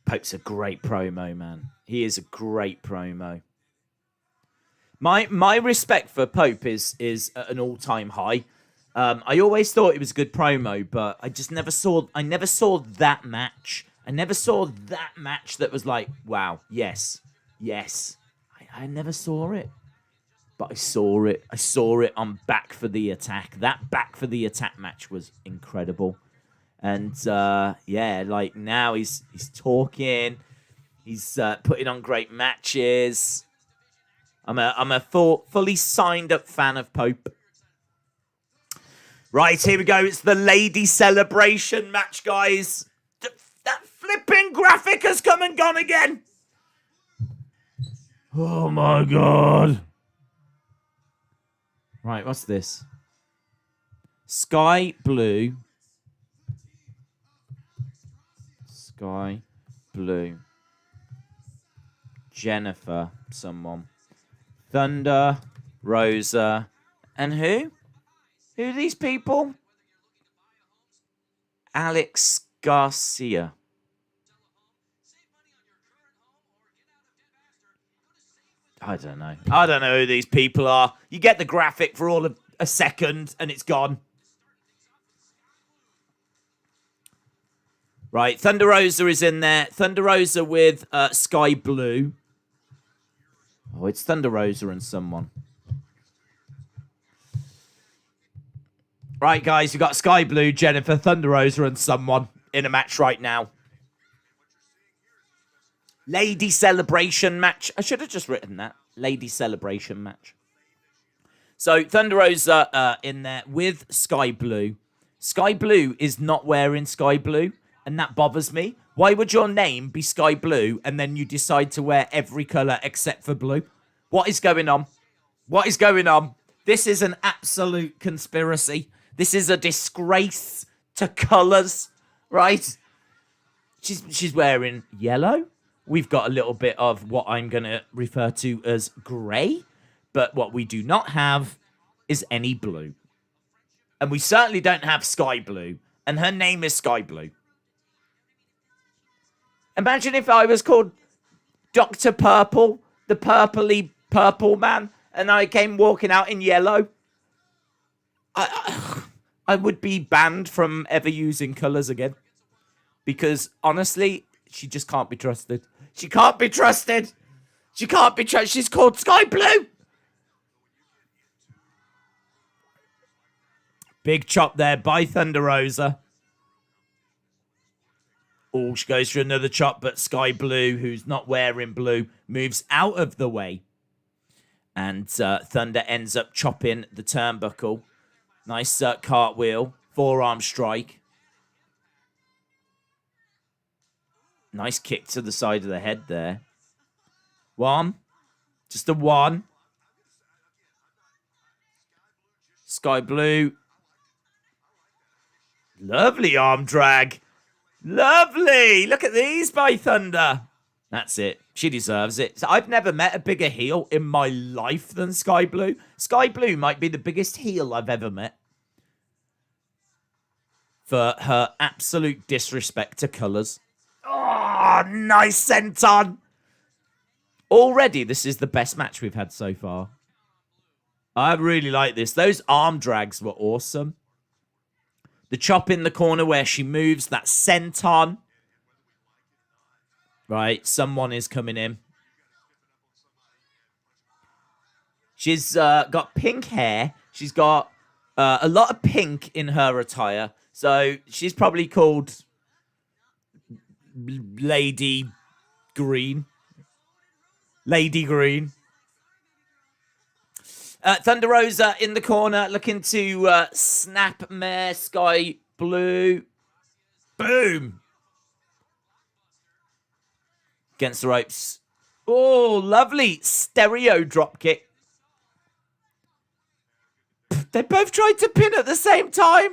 Pope's a great promo, man. He is a great promo. My respect for Pope is at an all-time high. I always thought it was a good promo, but I never saw that match. I never saw that match that was like, wow, yes. I never saw it. But I saw it. I saw it on Back for the Attack. That Back for the Attack match was incredible. And yeah, like now he's talking. He's putting on great matches. I'm a fully signed up fan of Pope. Right, here we go. It's the Lady Celebration match, guys. That flipping graphic has come and gone again. Oh, my God. Right, what's this? Sky Blue. Sky Blue. Jennifer, someone. Thunder, Rosa, and who? Who are these people? Alex Garcia. I don't know. I don't know who these people are. You get the graphic for all of a second and it's gone. Right, Thunder Rosa is in there. Thunder Rosa with Sky Blue. Oh, it's Thunder Rosa and someone. Right, guys, we've got Sky Blue, Jennifer, Thunder Rosa, and someone in a match right now. Lady Celebration match. I should have just written that. Lady Celebration match. So, Thunder Rosa in there with Sky Blue. Sky Blue is not wearing Sky Blue, and that bothers me. Why would your name be Sky Blue, and then you decide to wear every colour except for blue? What is going on? What is going on? This is an absolute conspiracy. This is a disgrace to colours, right? She's wearing yellow. We've got a little bit of what I'm going to refer to as grey. But what we do not have is any blue. And we certainly don't have sky blue. And her name is Sky Blue. Imagine if I was called Dr. Purple, the purpley purple man, and I came walking out in yellow. I would be banned from ever using colours again. Because, honestly, she just can't be trusted. She can't be trusted. She can't be trusted. She's called Sky Blue. Big chop there by Thunder Rosa. Oh, she goes for another chop, but Sky Blue, who's not wearing blue, moves out of the way. And Thunder ends up chopping the turnbuckle. Nice cartwheel. Forearm strike. Nice kick to the side of the head there. One. Just a one. Sky Blue. Lovely arm drag. Lovely. Look at these by Thunder. That's it. She deserves it. So I've never met a bigger heel in my life than Sky Blue. Sky Blue might be the biggest heel I've ever met. For her absolute disrespect to colours. Oh, nice senton. Already, this is the best match we've had so far. I really like this. Those arm drags were awesome. The chop in the corner where she moves, that senton. Right, someone is coming in. She's got pink hair. She's got a lot of pink in her attire. So she's probably called Lady Green. Lady Green. Thunder Rosa in the corner, looking to snap mare Sky Blue. Boom. Against the ropes. Oh, lovely stereo drop kick. They both tried to pin at the same time.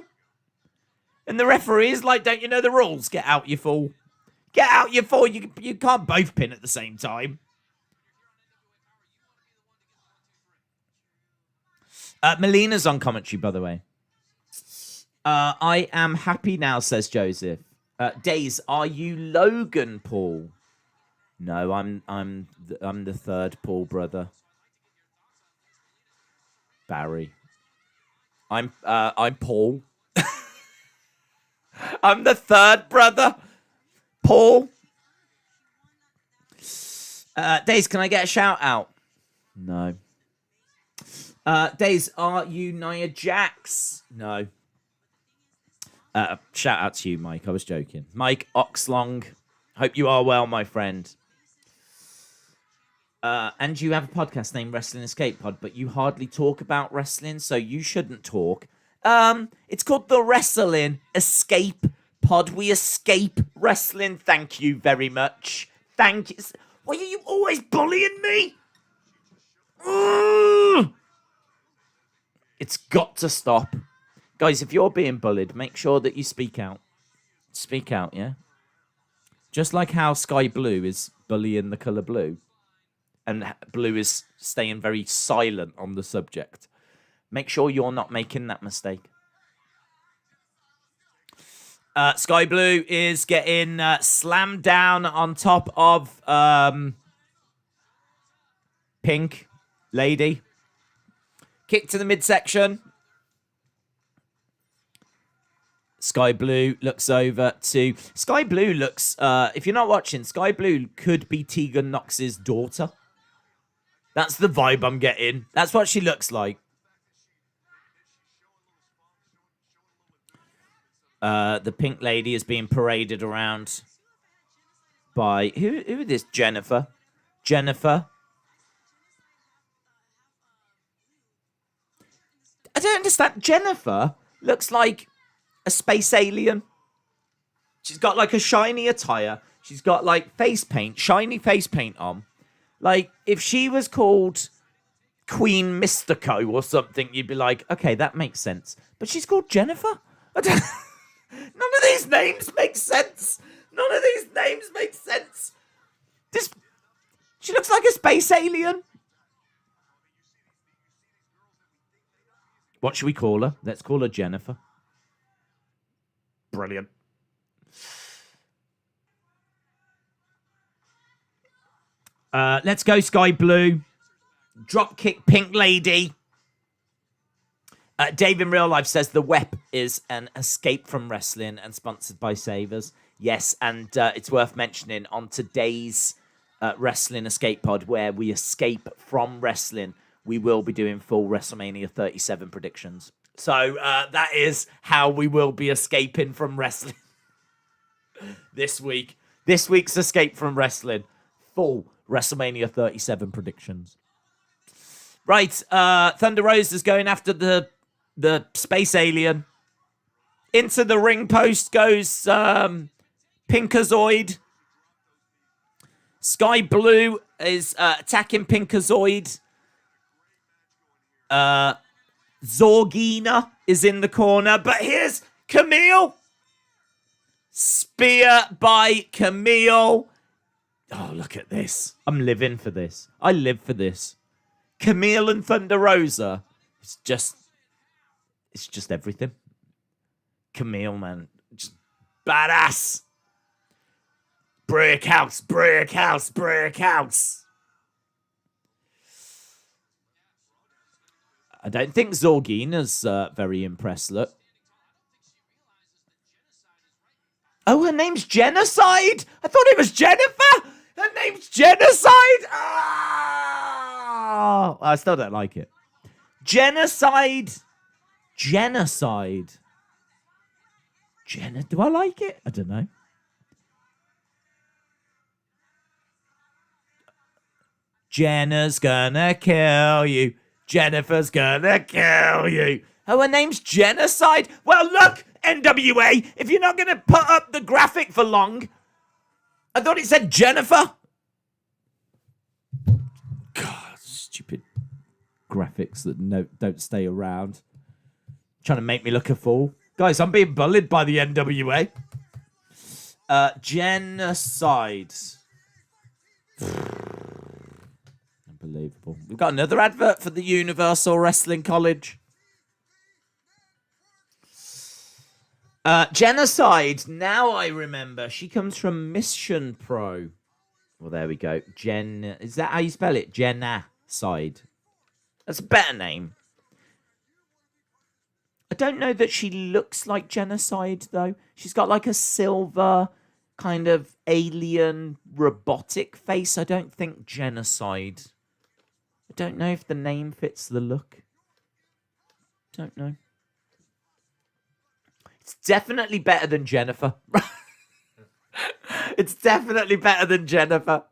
And the referee is like, don't you know the rules? Get out, you fool. Get out, you fool. You can't both pin at the same time. Melina's on commentary, by the way. I am happy now, says Joseph. Days, are you Logan Paul? No, I'm the third Paul brother. Barry. I'm Paul. I'm the third brother. Paul. Days, can I get a shout out? No. Days, are you Nia Jax? No. Shout out to you, Mike. I was joking. Mike Oxlong. Hope you are well, my friend. And you have a podcast named Wrestling Escape Pod, but you hardly talk about wrestling, so you shouldn't talk. It's called the Wrestling Escape Pod. We escape wrestling. Thank you very much. Thank you. Why are you always bullying me? It's got to stop. Guys, if you're being bullied, make sure that you speak out. Speak out, yeah? Just like how Sky Blue is bullying the colour blue. And Blue is staying very silent on the subject. Make sure you're not making that mistake. Sky Blue is getting slammed down on top of Pink Lady. Kick to the midsection. Sky Blue looks over to... Sky Blue looks... if you're not watching, Sky Blue could be Tegan Knox's daughter. That's the vibe I'm getting. That's what she looks like. The Pink Lady is being paraded around by... Who is this? Jennifer. Jennifer. I don't understand. Jennifer looks like a space alien. She's got like a shiny attire. She's got like face paint, shiny face paint on. Like, if she was called Queen Mystico or something, you'd be like, okay, that makes sense. But she's called Jennifer? None of these names make sense. None of these names make sense. She looks like a space alien. What should we call her? Let's call her Jennifer. Brilliant. Let's go Sky Blue. Dropkick Pink Lady. Dave in real life says the WEP is an escape from wrestling and sponsored by Savers. Yes, and it's worth mentioning on today's Wrestling Escape Pod, where we escape from wrestling, we will be doing full WrestleMania 37 predictions. So that is how we will be escaping from wrestling this week. This week's escape from wrestling, full WrestleMania 37 predictions. Right, Thunder Rosa's going after the space alien. Into the ring post goes Pinkazoid. Sky Blue is attacking Pinkazoid. Zorgina is in the corner, but here's Kamille. Spear by Kamille. Oh, look at this. I'm living for this. I live for this. Kamille and Thunder Rosa. It's just everything. Kamille, man. Just badass. Brick house, brick house, brick house. I don't think Zorgina's very impressed, look. Oh, her name's Genocide? I thought it was Jennifer. Her name's Genocide. Oh, I still don't like it. Genocide. Genocide. Do I like it? I don't know. Jenna's gonna kill you. Jennifer's gonna kill you. Oh, her name's Genocide? Well, look, NWA, if you're not gonna put up the graphic for long, I thought it said Jennifer. God, stupid graphics that don't stay around. Trying to make me look a fool. Guys, I'm being bullied by the NWA. Genocide. Unbelievable. We've got another advert for the Universal Wrestling College. Genocide. Now I remember. She comes from Mission Pro. Well, there we go. Is that how you spell it? Genocide. That's a better name. I don't know that she looks like Genocide, though. She's got like a silver kind of alien robotic face. I don't think Genocide. I don't know if the name fits the look. Don't know. It's definitely better than Jennifer. It's definitely better than Jennifer.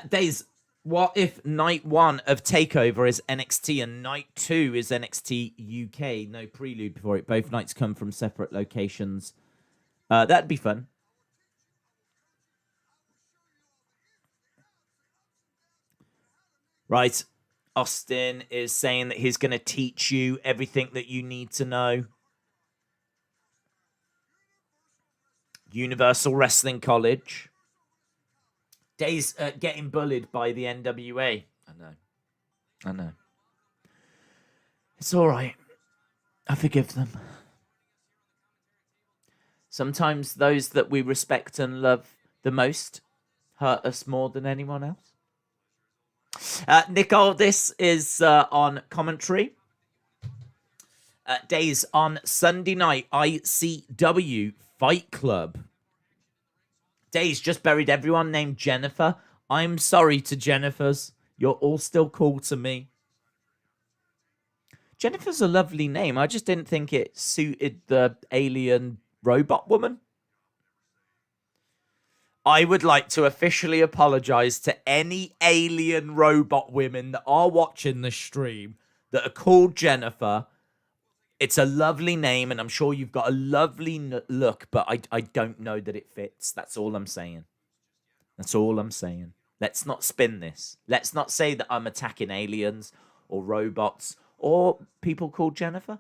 Days, what if night 1 of TakeOver is NXT and night 2 is NXT UK? No prelude before it. Both nights come from separate locations. That'd be fun. Right. Austin is saying that he's going to teach you everything that you need to know. Universal Wrestling College. Days getting bullied by the NWA. I know. It's all right. I forgive them. Sometimes those that we respect and love the most hurt us more than anyone else. Nick Aldis is on commentary. Days on Sunday night, ICW Fight Club. Days just buried everyone named Jennifer. I'm sorry to Jennifers. You're all still cool to me. Jennifer's a lovely name. I just didn't think it suited the alien robot woman. I would like to officially apologize to any alien robot women that are watching the stream that are called Jennifer. It's a lovely name, and I'm sure you've got a lovely look, but I don't know that it fits. That's all I'm saying. That's all I'm saying. Let's not spin this. Let's not say that I'm attacking aliens or robots or people called Jennifer.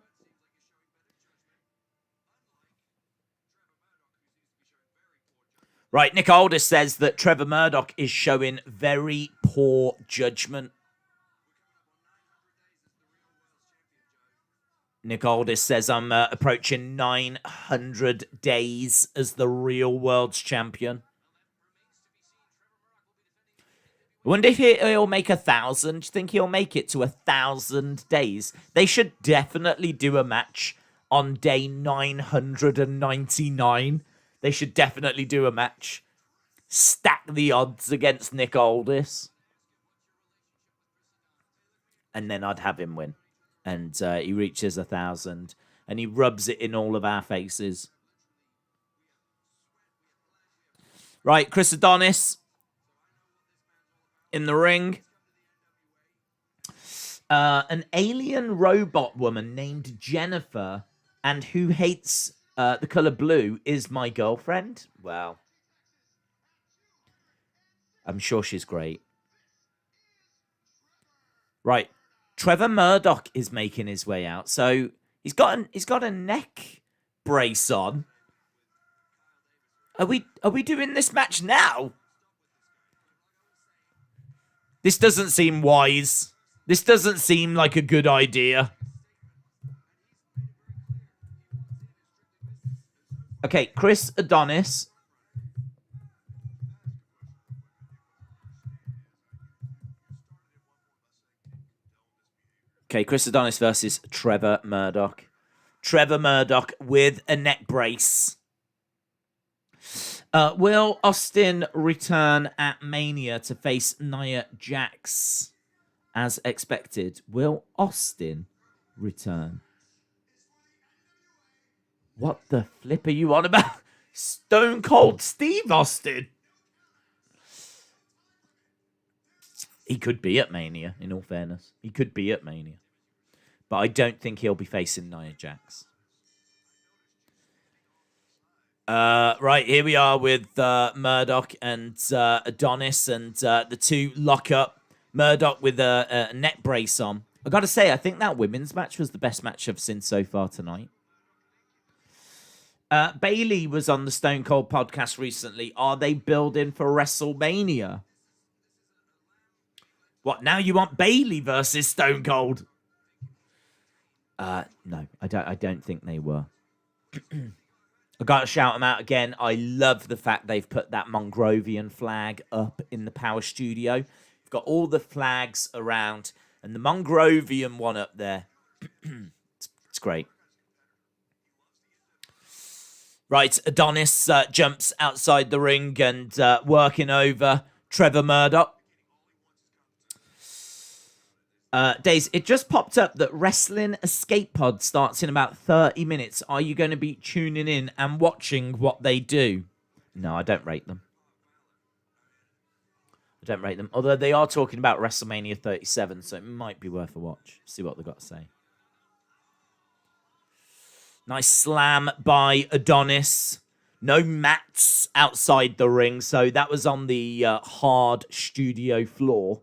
Right, Nick Aldis says that Trevor Murdoch is showing very poor judgment. Nick Aldis says I'm approaching 900 days as the real world's champion. I wonder if he'll make 1,000. Do you think he'll make it to 1,000 days? They should definitely do a match on day 999. They should definitely do a match. Stack the odds against Nick Aldis. And then I'd have him win. And he reaches 1,000. And he rubs it in all of our faces. Right, Chris Adonis in the ring. An alien robot woman named Jennifer and who hates the color blue is my girlfriend. Wow. I'm sure she's great. Right. Trevor Murdoch is making his way out. So he's got a neck brace on. Are we doing this match now? This doesn't seem wise. This doesn't seem like a good idea. Okay, Chris Adonis. Okay, Chris Adonis versus Trevor Murdoch. Trevor Murdoch with a neck brace. Will Austin return at Mania to face Nia Jax as expected? Will Austin return? What the flip are you on about? Stone Cold Steve Austin. He could be at Mania, in all fairness. He could be at Mania. But I don't think he'll be facing Nia Jax. Right, here we are with Murdoch and Adonis, and the two lock up. Murdoch with a neck brace on. I got to say, I think that women's match was the best match I've seen so far tonight. Bailey was on the Stone Cold podcast recently. Are they building for WrestleMania? What, now you want Bailey versus Stone Cold? No, I don't think they were. I got to shout them out again. I love the fact they've put that Mongrovian flag up in the Power Studio. You've got all the flags around, and the Mongrovian one up there. It's great. Right, Adonis jumps outside the ring and working over Trevor Murdoch. Days, it just popped up that Wrestling Escape Pod starts in about 30 minutes. Are you going to be tuning in and watching what they do? No, I don't rate them. I don't rate them. Although they are talking about WrestleMania 37, so it might be worth a watch. See what they've got to say. Nice slam by Adonis. No mats outside the ring, so that was on the hard studio floor.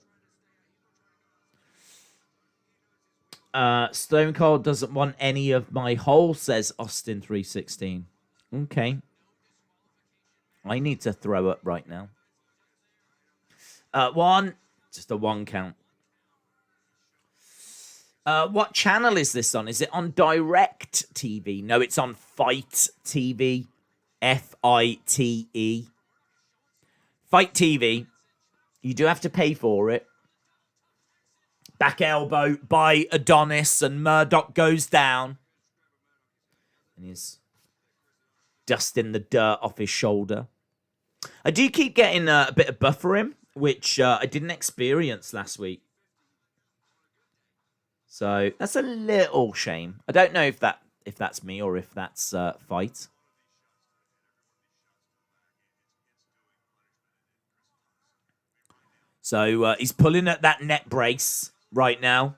Stone Cold doesn't want any of my hole, says Austin 316. Okay. I need to throw up right now. One. Just a one count. What channel is this on? Is it on Direct TV? No, it's on Fight TV. F-I-T-E. Fight TV. You do have to pay for it. Back elbow by Adonis, and Murdoch goes down. And he's dusting the dirt off his shoulder. I do keep getting a bit of buff for him, which I didn't experience last week. So that's a little shame. I don't know if that's me or if that's Fight. So he's pulling at that neck brace right now.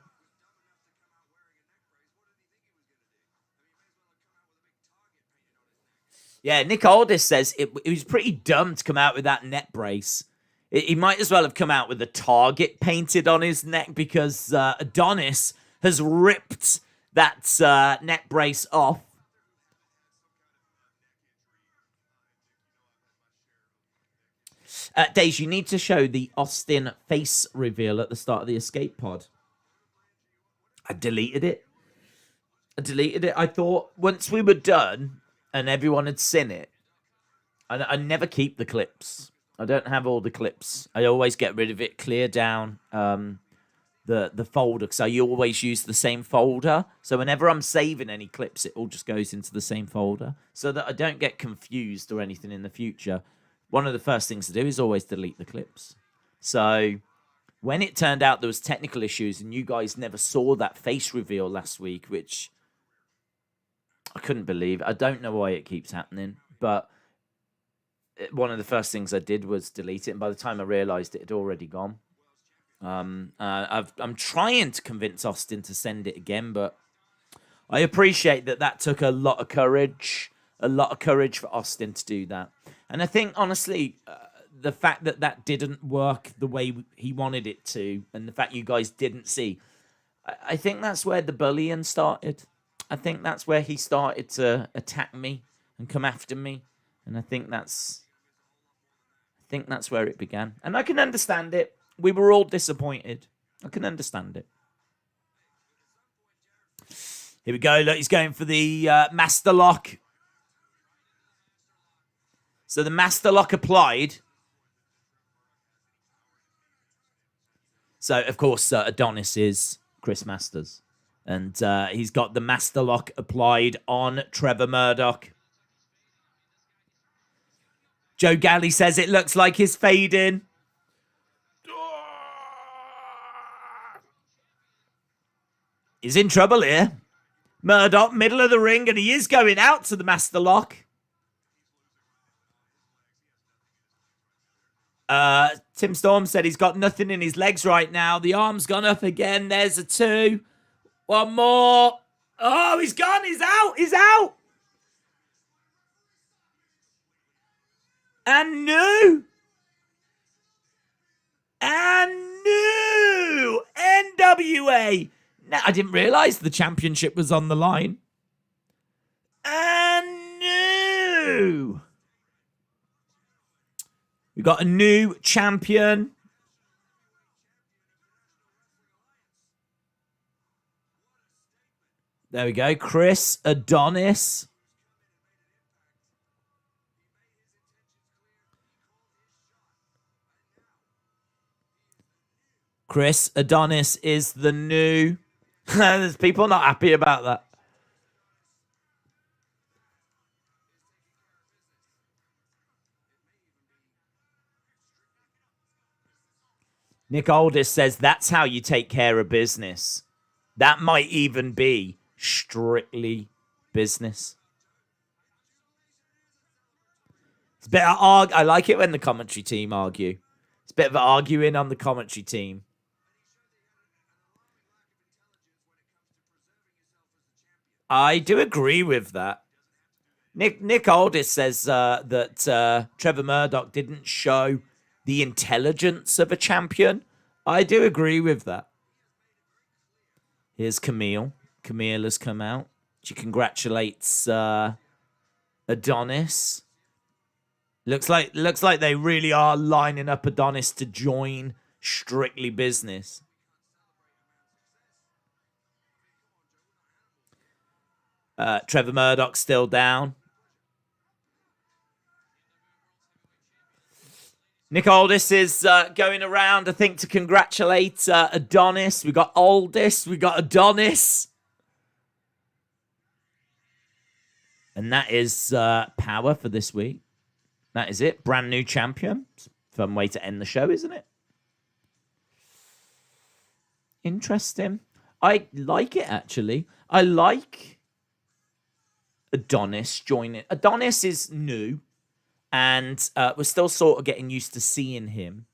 Yeah, Nick Aldis says it was pretty dumb to come out with that neck brace. He might as well have come out with a target painted on his neck, because Adonis has ripped that neck brace off. Days, you need to show the Austin face reveal at the start of the escape pod. I deleted it. I thought once we were done and everyone had seen it, I never keep the clips. I don't have all the clips. I always get rid of it, clear down the folder, because I always use the same folder. So whenever I'm saving any clips, it all just goes into the same folder, so that I don't get confused or anything in the future. One of the first things to do is always delete the clips. So when it turned out there was technical issues and you guys never saw that face reveal last week, which I couldn't believe. I don't know why it keeps happening, but one of the first things I did was delete it. And by the time I realized it had already gone, I'm trying to convince Austin to send it again, but I appreciate that took a lot of courage. A lot of courage for Austin to do that. And I think, honestly, the fact that didn't work the way he wanted it to, and the fact you guys didn't see, I think that's where the bullying started. I think that's where he started to attack me and come after me. And I think that's where it began. And I can understand it. We were all disappointed. I can understand it. Here we go. Look, he's going for the master lock. So the master lock applied. So, of course, Adonis is Chris Masters. And he's got the master lock applied on Trevor Murdoch. Joe Galley says it looks like he's fading. He's in trouble here. Murdoch, middle of the ring, and he is going out to the master lock. Tim Storm said he's got nothing in his legs right now. The arm's gone up again. There's a 2. One more. Oh, he's gone. He's out. He's out. And new. NWA. Now, I didn't realize the championship was on the line. And new. We got a new champion. There we go. Chris Adonis. Chris Adonis is the new. There's people not happy about that. Nick Aldis says that's how you take care of business. That might even be strictly business. It's a bit of I like it when the commentary team argue. It's a bit of arguing on the commentary team. I do agree with that. Nick Aldis says that Trevor Murdoch didn't show the intelligence of a champion. I do agree with that. Here's Kamille. Kamille has come out. She congratulates Adonis. Looks like they really are lining up Adonis to join Strictly Business. Trevor Murdoch still down. Nick Aldis is going around, I think, to congratulate Adonis. We got Aldis. We got Adonis. And that is Power for this week. That is it. Brand new champion. Fun way to end the show, isn't it? Interesting. I like it, actually. I like Adonis joining. Adonis is new. And we're still sort of getting used to seeing him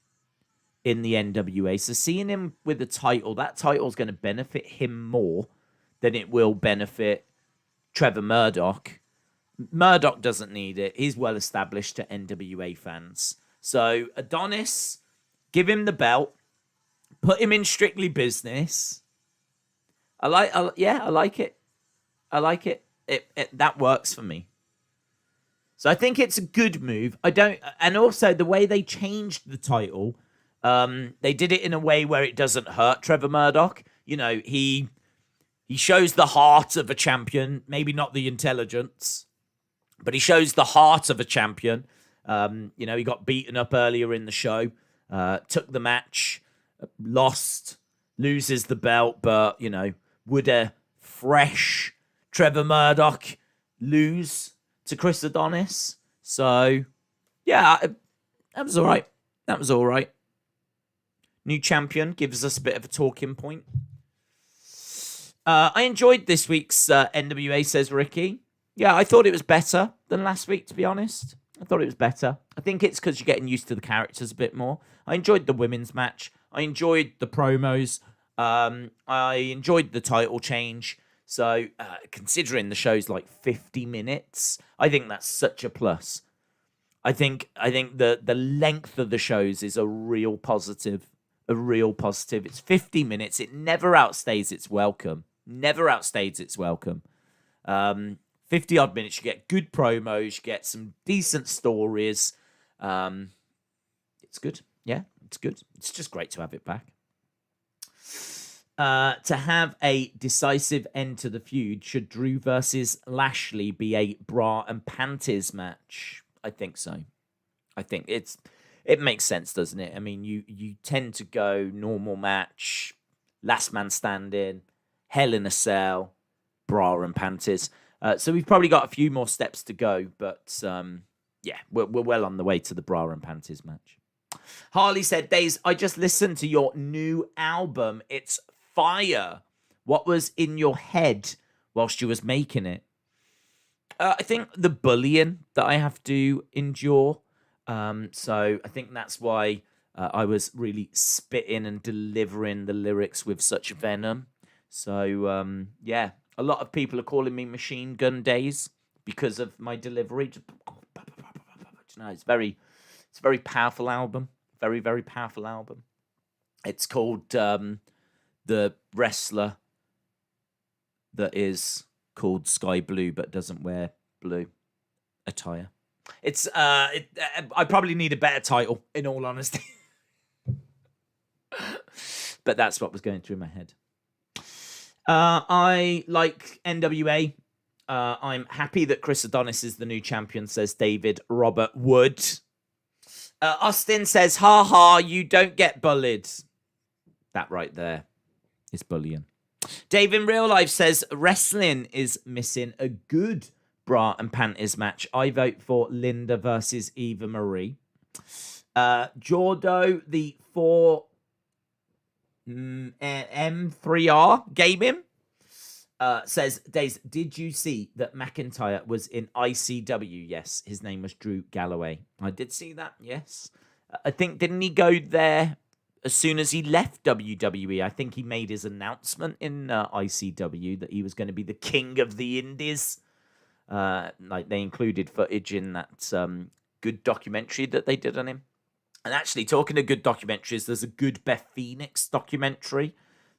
in the NWA. So seeing him with the title, that title is going to benefit him more than it will benefit Trevor Murdoch. Murdoch doesn't need it. He's well established to NWA fans. So Adonis, Give him the belt. Put him in Strictly Business. I like it. I like it. That works for me. So I think it's a good move. And also the way they changed the title, they did it in a way where it doesn't hurt Trevor Murdoch. You know, he shows the heart of a champion, maybe not the intelligence, but he shows the heart of a champion. You know, he got beaten up earlier in the show, took the match, lost, loses the belt, but, you know, would a fresh Trevor Murdoch lose to Chris Adonis? So, yeah, that was all right. That was all right. New champion gives us a bit of a talking point. I enjoyed this week's NWA, says Ricky. Yeah, I thought it was better than last week, to be honest. I thought it was better. I think it's because you're getting used to the characters a bit more. I enjoyed the women's match. I enjoyed the promos. I enjoyed the title change. So, considering the show's like 50 minutes, I think that's such a plus. I think the length of the shows is a real positive. A real positive. It's 50 minutes. It never outstays its welcome. Never outstays its welcome. 50 odd minutes. You get good promos. You get some decent stories. It's good. Yeah, it's good. It's just great to have it back. To have a decisive end to the feud, should Drew versus Lashley be a bra and panties match? I think so. I think it makes sense, doesn't it? I mean, you tend to go normal match, last man standing, Hell in a Cell, bra and panties. So we've probably got a few more steps to go, but yeah, we're well on the way to the bra and panties match. Harley said, Days, I just listened to your new album. It's fire. What was in your head whilst you was making it? I think the bullying that I have to endure. So I think that's why I was really spitting and delivering the lyrics with such venom. So yeah, a lot of people are calling me Machine Gun Days because of my delivery. No, it's a very powerful album. Very, very powerful album. It's called The Wrestler That Is Called Sky Blue but doesn't wear blue attire. It's I probably need a better title, in all honesty. But that's what was going through my head. I like NWA. I'm happy that Chris Adonis is the new champion, says David Robert Wood. Austin says, ha ha, you don't get bullied. That right there is bullying. Dave in real life says, wrestling is missing a good bra and panties match. I vote for Linda versus Eva Marie. Jordo, the 4M3R gaming, says, Days, did you see that McIntyre was in ICW? Yes, his name was Drew Galloway. I did see that, yes. I think, didn't he go there as soon as he left WWE? I think he made his announcement in ICW that he was going to be the king of the indies. Like they included footage in that good documentary that they did on him. And actually, talking of good documentaries, there's a good Beth Phoenix documentary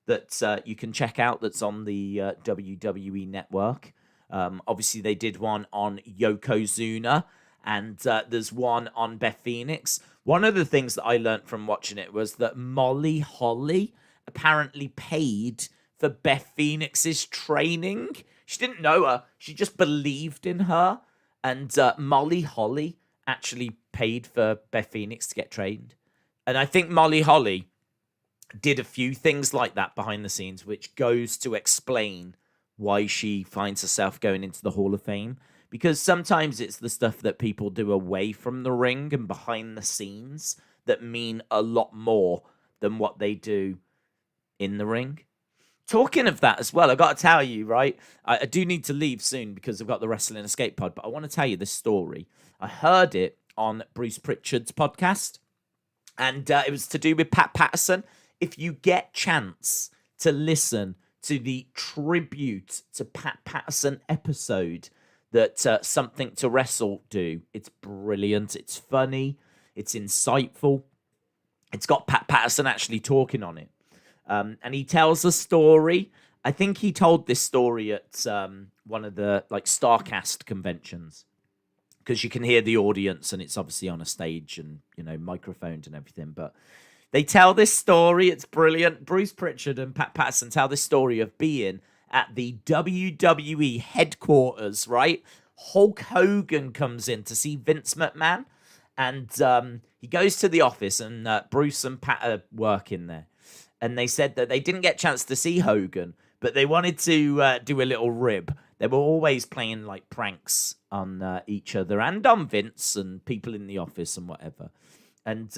that you can check out that's on the WWE network. Obviously, they did one on Yokozuna, and there's one on Beth Phoenix. One of the things that I learned from watching it was that Molly Holly apparently paid for Beth Phoenix's training. She didn't know her. She just believed in her. And Molly Holly actually paid for Beth Phoenix to get trained. And I think Molly Holly did a few things like that behind the scenes, which goes to explain why she finds herself going into the Hall of Fame. Because sometimes it's the stuff that people do away from the ring and behind the scenes that mean a lot more than what they do in the ring. Talking of that as well, I got to tell you, right? I do need to leave soon because I've got the Wrestling Escape Pod, but I want to tell you this story. I heard it on Bruce Pritchard's podcast, and it was to do with Pat Patterson. If you get chance to listen to the tribute to Pat Patterson episode that Something to Wrestle do, it's brilliant, it's funny, it's insightful. It's got Pat Patterson actually talking on it. And he tells a story. I think he told this story at one of the like Starcast conventions, because you can hear the audience and it's obviously on a stage and, you know, microphoned and everything. But they tell this story. It's brilliant. Bruce Pritchard and Pat Patterson tell this story of being at the WWE headquarters, right? Hulk Hogan comes in to see Vince McMahon, and he goes to the office, and Bruce and Pat are working there. And they said that they didn't get a chance to see Hogan, but they wanted to do a little rib. They were always playing like pranks on each other and on Vince and people in the office and whatever. And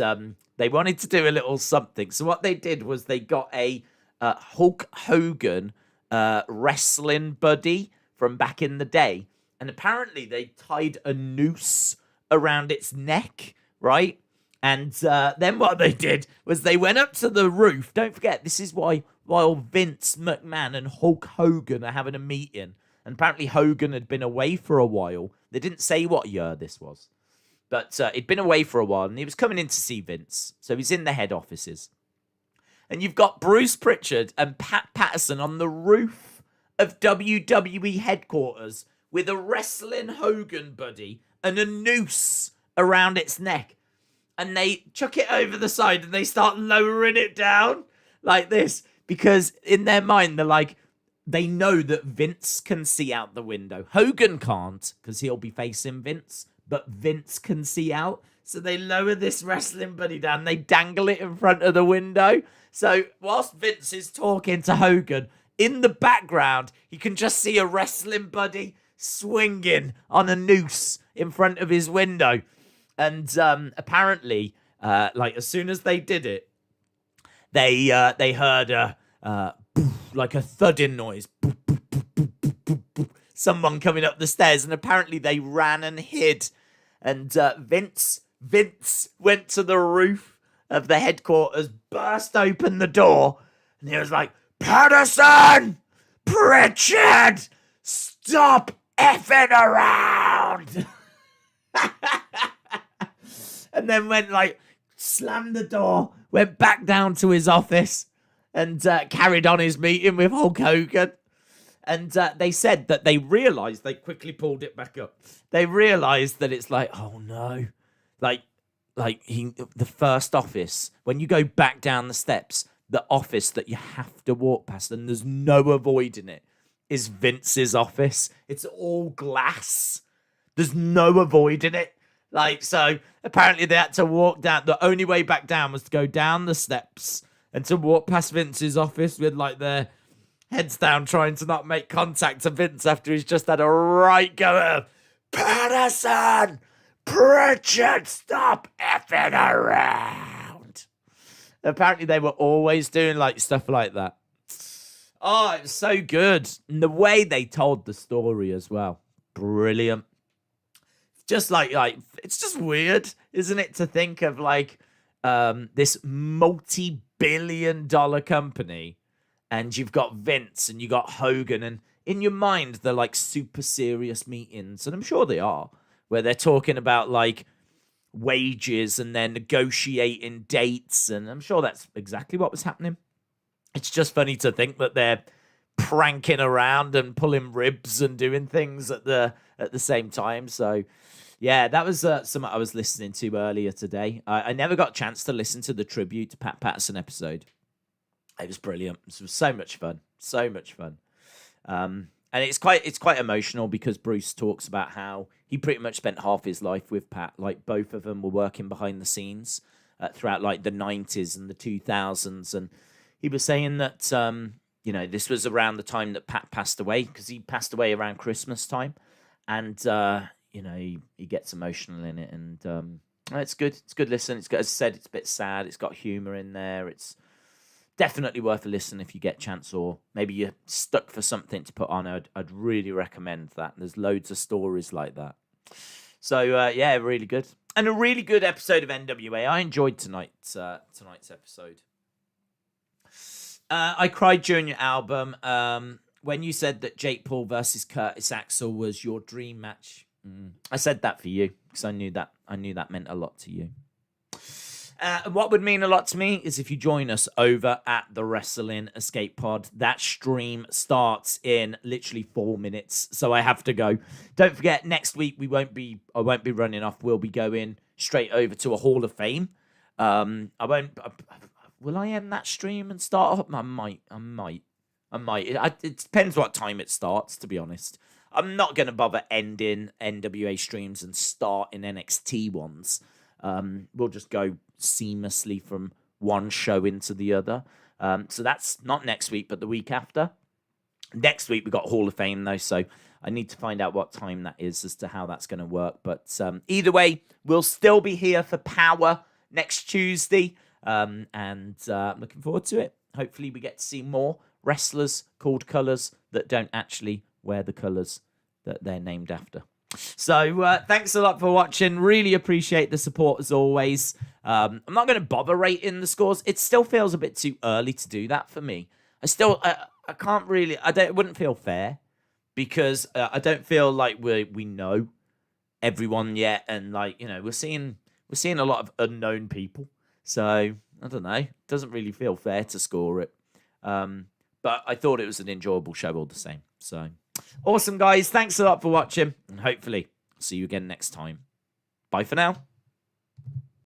they wanted to do a little something. So what they did was they got a Hulk Hogan wrestling buddy from back in the day. And apparently they tied a noose around its neck, right? And then what they did was they went up to the roof. Don't forget, this is why while Vince McMahon and Hulk Hogan are having a meeting. And apparently Hogan had been away for a while. They didn't say what year this was. But he'd been away for a while, and he was coming in to see Vince. So he's in the head offices. And you've got Bruce Pritchard and Pat Patterson on the roof of WWE headquarters with a wrestling Hogan buddy and a noose around its neck. And they chuck it over the side and they start lowering it down like this. Because in their mind, they're like, they know that Vince can see out the window. Hogan can't, because he'll be facing Vince. But Vince can see out. So they lower this wrestling buddy down. They dangle it in front of the window. So whilst Vince is talking to Hogan, in the background, you can just see a wrestling buddy swinging on a noose in front of his window. And apparently, like as soon as they did it, they heard like a thudding noise. Someone coming up the stairs, and apparently they ran and hid. And Vince went to the roof of the headquarters, burst open the door, and he was like, "Patterson! Pritchard! Stop effing around!" And then went like, slammed the door, went back down to his office, and carried on his meeting with Hulk Hogan. And they said that they realized, they quickly pulled it back up. They realized that it's like, oh no, like the first office, when you go back down the steps, the office that you have to walk past, and there's no avoiding it, is Vince's office. It's all glass. There's no avoiding it. Like, so apparently they had to walk down. The only way back down was to go down the steps and to walk past Vince's office with like their heads down, trying to not make contact to Vince after he's just had a right go at him. "Patterson! Pritchard, stop effing around!" Apparently they were always doing like stuff like that. Oh, it was so good. And the way they told the story as well. Brilliant. Just like it's just weird, isn't it, to think of like this multi-billion-dollar company, and you've got Vince and you got Hogan, and in your mind they're like super serious meetings, and I'm sure they are, where they're talking about like wages and they're negotiating dates, and I'm sure that's exactly what was happening. It's just funny to think that they're pranking around and pulling ribs and doing things at the same time. So yeah, that was something I was listening to earlier today. I never got a chance to listen to the tribute to Pat Patterson episode. It was brilliant. It was so much fun. So much fun. And it's quite emotional, because Bruce talks about how he pretty much spent half his life with Pat. Like, both of them were working behind the scenes throughout like the 90s and the 2000s. And he was saying that, you know, this was around the time that Pat passed away, because he passed away around Christmas time. And, you know, he gets emotional in it. And it's good. It's good listen. It's got, as I said, it's a bit sad. It's got humor in there. It's definitely worth a listen if you get a chance, or maybe you're stuck for something to put on. I'd really recommend that. There's loads of stories like that. So, yeah, really good. And a really good episode of NWA. I enjoyed tonight's episode. I cried during your album when you said that Jake Paul versus Curtis Axel was your dream match. I said that for you because I knew that meant a lot to you. And what would mean a lot to me is if you join us over at the Wrestling Escape Pod. That stream starts in literally 4 minutes, so I have to go. Don't forget, next week I won't be running off. We'll be going straight over to a Hall of Fame. Will I end that stream and start up? I might. It depends what time it starts, to be honest. I'm not going to bother ending NWA streams and starting NXT ones. We'll just go seamlessly from one show into the other. So that's not next week, but the week after. Next week, we got Hall of Fame, though, so I need to find out what time that is as to how that's going to work. But either way, we'll still be here for Power next Tuesday, and I'm looking forward to it. Hopefully, we get to see more wrestlers called colours that don't actually wear the colours that they're named after. So thanks a lot for watching. Really appreciate the support as always. I'm not going to bother rating the scores. It still feels a bit too early to do that for me. I can't really. It wouldn't feel fair because I don't feel like we know everyone yet, and like we're seeing a lot of unknown people. So I don't know. It doesn't really feel fair to score it. But I thought it was an enjoyable show all the same. So awesome, guys. Thanks a lot for watching. And hopefully, I'll see you again next time. Bye for now.